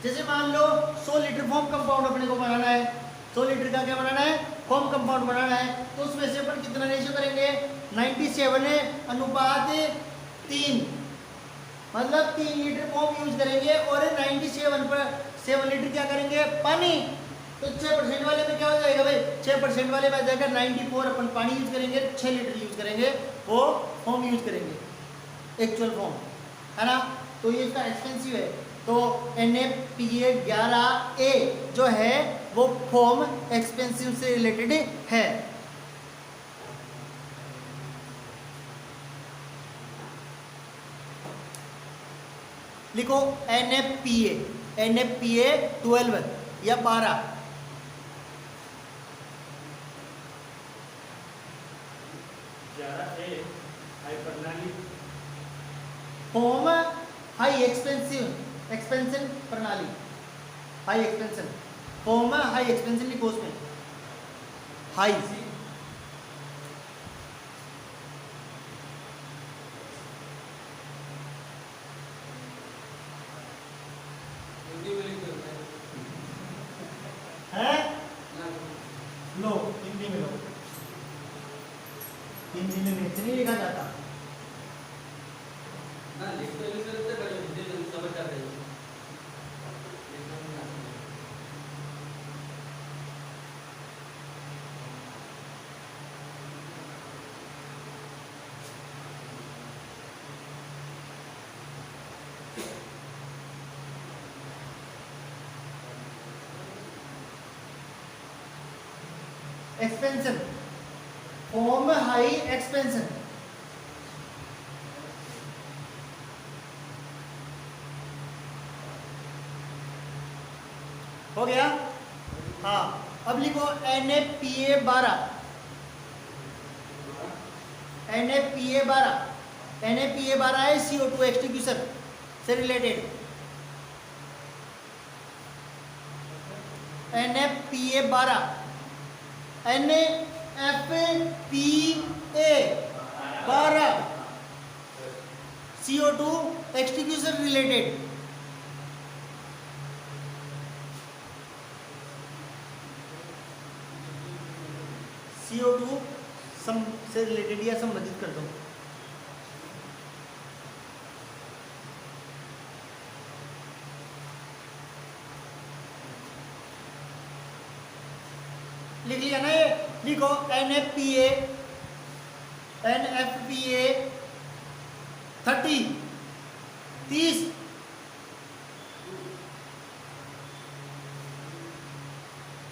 जैसे मान लो 100 लीटर फोम कंपाउंड अपने को बनाना है, 100 लीटर का क्या बनाना है, फोम कंपाउंड बनाना है। तो उसमें से अपन कितना रेशियो करेंगे, 97:3, मतलब 3 लीटर फोम यूज करेंगे और 7 लीटर क्या करेंगे, पानी। तो 6% वाले में क्या हो जाएगा भाई, 6% वाले में आ जाएगा 94, अपन पानी यूज करेंगे, 6 लीटर यूज करेंगे, वो फोम यूज करेंगे, एक्चुअल फोम, है ना। तो ये इसका एक्सपेंसिव है। तो NFPA11A जो है वो फोम एक्सपेंसिव से रिलेटेड है। लिखो NFPA 12 या 12। फोम हाई एक्सपेंशन प्रणाली, high expansion foam, high expansion लिखो उसमें, हाई। है लो, हिंदी में लो, हिंदी में मेरे से नहीं लिखा जाता। Expansion, form high expansion. हो गया? हाँ, अब लिखो Na-PA12, Na-PA12, Na-PA12 है CO2 एक्सटीग्यूशन से related. Na-PA12, Na-FPA12 CO2 एक्सटीग्यूशन related. CO2 से रिलेटेड या संबंधित कर दो। लिख लिया ना ये? लिखो NFPA 30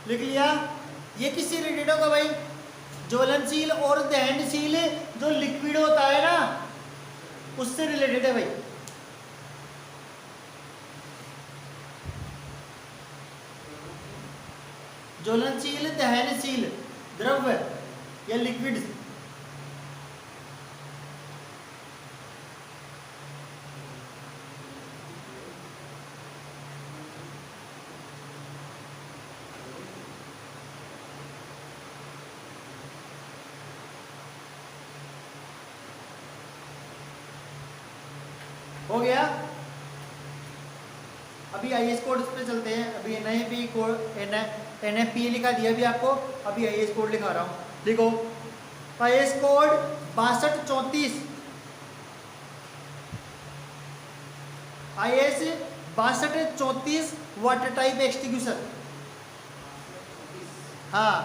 लिख लिया। ये किससे रिलेटेड होगा भाई? ज्वलनशील और दहनशील जो लिक्विड होता है ना, उससे रिलेटेड है भाई। ज्वलनशील दहनशील द्रव्य या लिक्विड। हो गया? अभी आईएस कोड पे चलते हैं। अभी NIP कोड NFPA लिखा दिया अभी आपको, अभी आईएस कोड लिखा रहा हूँ। देखो IS code 6234, IS 6234 water type extinguisher. हाँ,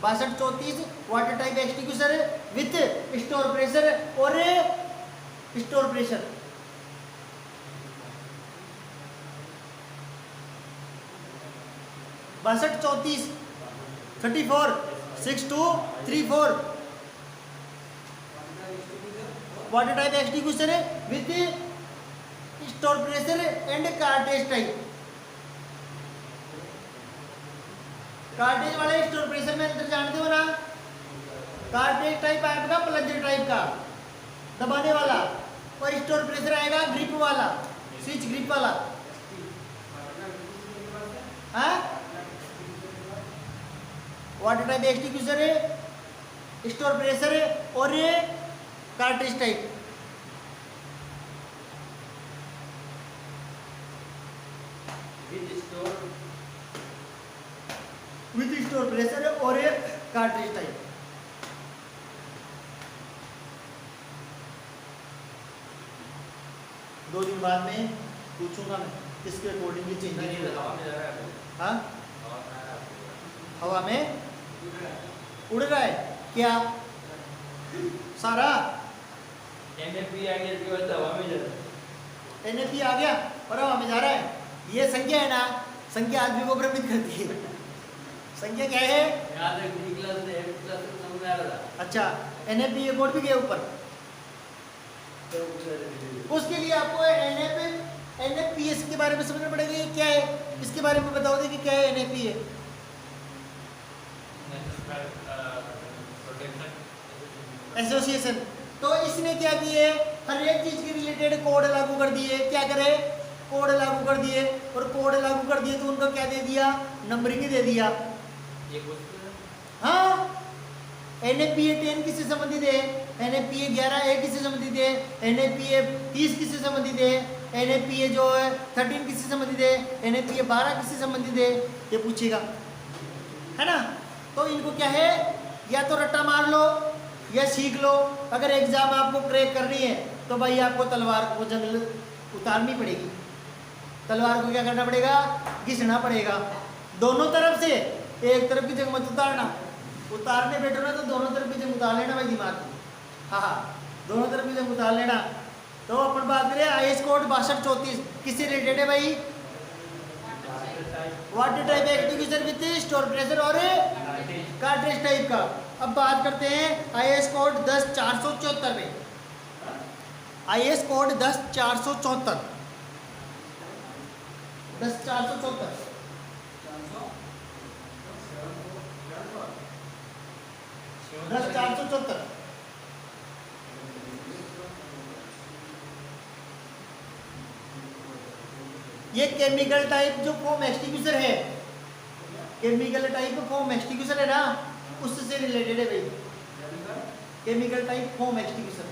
6234 water type extinguisher with store pressure और स्टोर प्रेशर। बासठ 34 6234 water type extinguisher with store pressure and cartridge type. Cartridge वाले स्टोर प्रेशर में अंतर जानते हो ना? कार्टेज टाइप आएगा प्लंजर टाइप का दबाने वाला, और स्टोर प्रेशर आएगा ग्रिप वाला, स्विच ग्रिप वाला। हाँ, वाटर टाइप एक्सटीग्यूशन है, स्टोर प्रेशर है और cartridge type. With store pressure और कार्टेज टाइप। दो दिन बाद में पूछूंगा मैं किसके अकॉर्डिंगली चेंज होगा। हाँ, हवा में उड़ रहा है क्या सारा? NFP आ गया, केवल हवा में जा रहा है। NFP आ गया और हवा में जा रहा है। ये संख्या है ना, संख्या आदमी को भ्रमित करती है। संख्या क्या है? याद है, D क्लास से F क्लास तक समझ में आ रहा था। अच्छा, NFP ये बोर्ड भी गया ऊपर। उसके लिए आपको NFPS के बारे में समझना पड़ेगा। ये क्या है, इसके बारे में बताओ दे कि क्या है NFPA। एसोसिएशन। तो इसने क्या किए, हर एक चीज के रिलेटेड कोड लागू कर दिए। क्या करे? कोड लागू कर दिए, और कोड लागू कर दिए तो उनको क्या दे दिया? नंबरिंग दे दिया। हाँ, NFPA 10 किससे संबंधित है? NFPA 11 किससे संबंधित है? NFPA 30 किससे संबंधित है? NaPA जो है 13 किससे संबंधित है, NaPA 12 किससे संबंधित है, ये पूछेगा, है ना। तो इनको क्या है, या तो रट्टा मार लो या सीख लो। अगर एग्जाम आपको क्रैक करनी है तो भाई आपको तलवार को जंगल उतारनी पड़ेगी, तलवार को क्या करना पड़ेगा, घिसना पड़ेगा दोनों तरफ से। एक तरफ की जंग मत उतारना, उतारने बैठो ना तो दोनों तरफ की जंग उतार लेना भाई दिमाग में। हाँ, दोनों तरफ की जंग उतार लेना। तो अपन बात करें IS कोड 6234 किससे रिलेटेड है भाई, water type activation with store pressure और कार्ट्रिज टाइप का। अब बात करते हैं IS कोड 10474 में, IS कोड 10474 10474 10474 ये केमिकल टाइप जो फोम एक्सटिंग्विशर है, केमिकल टाइप फोम एक्सटिंग्विशर है ना, उससे रिलेटेड है भाई, केमिकल टाइप फोम एक्सटिंग्विशर।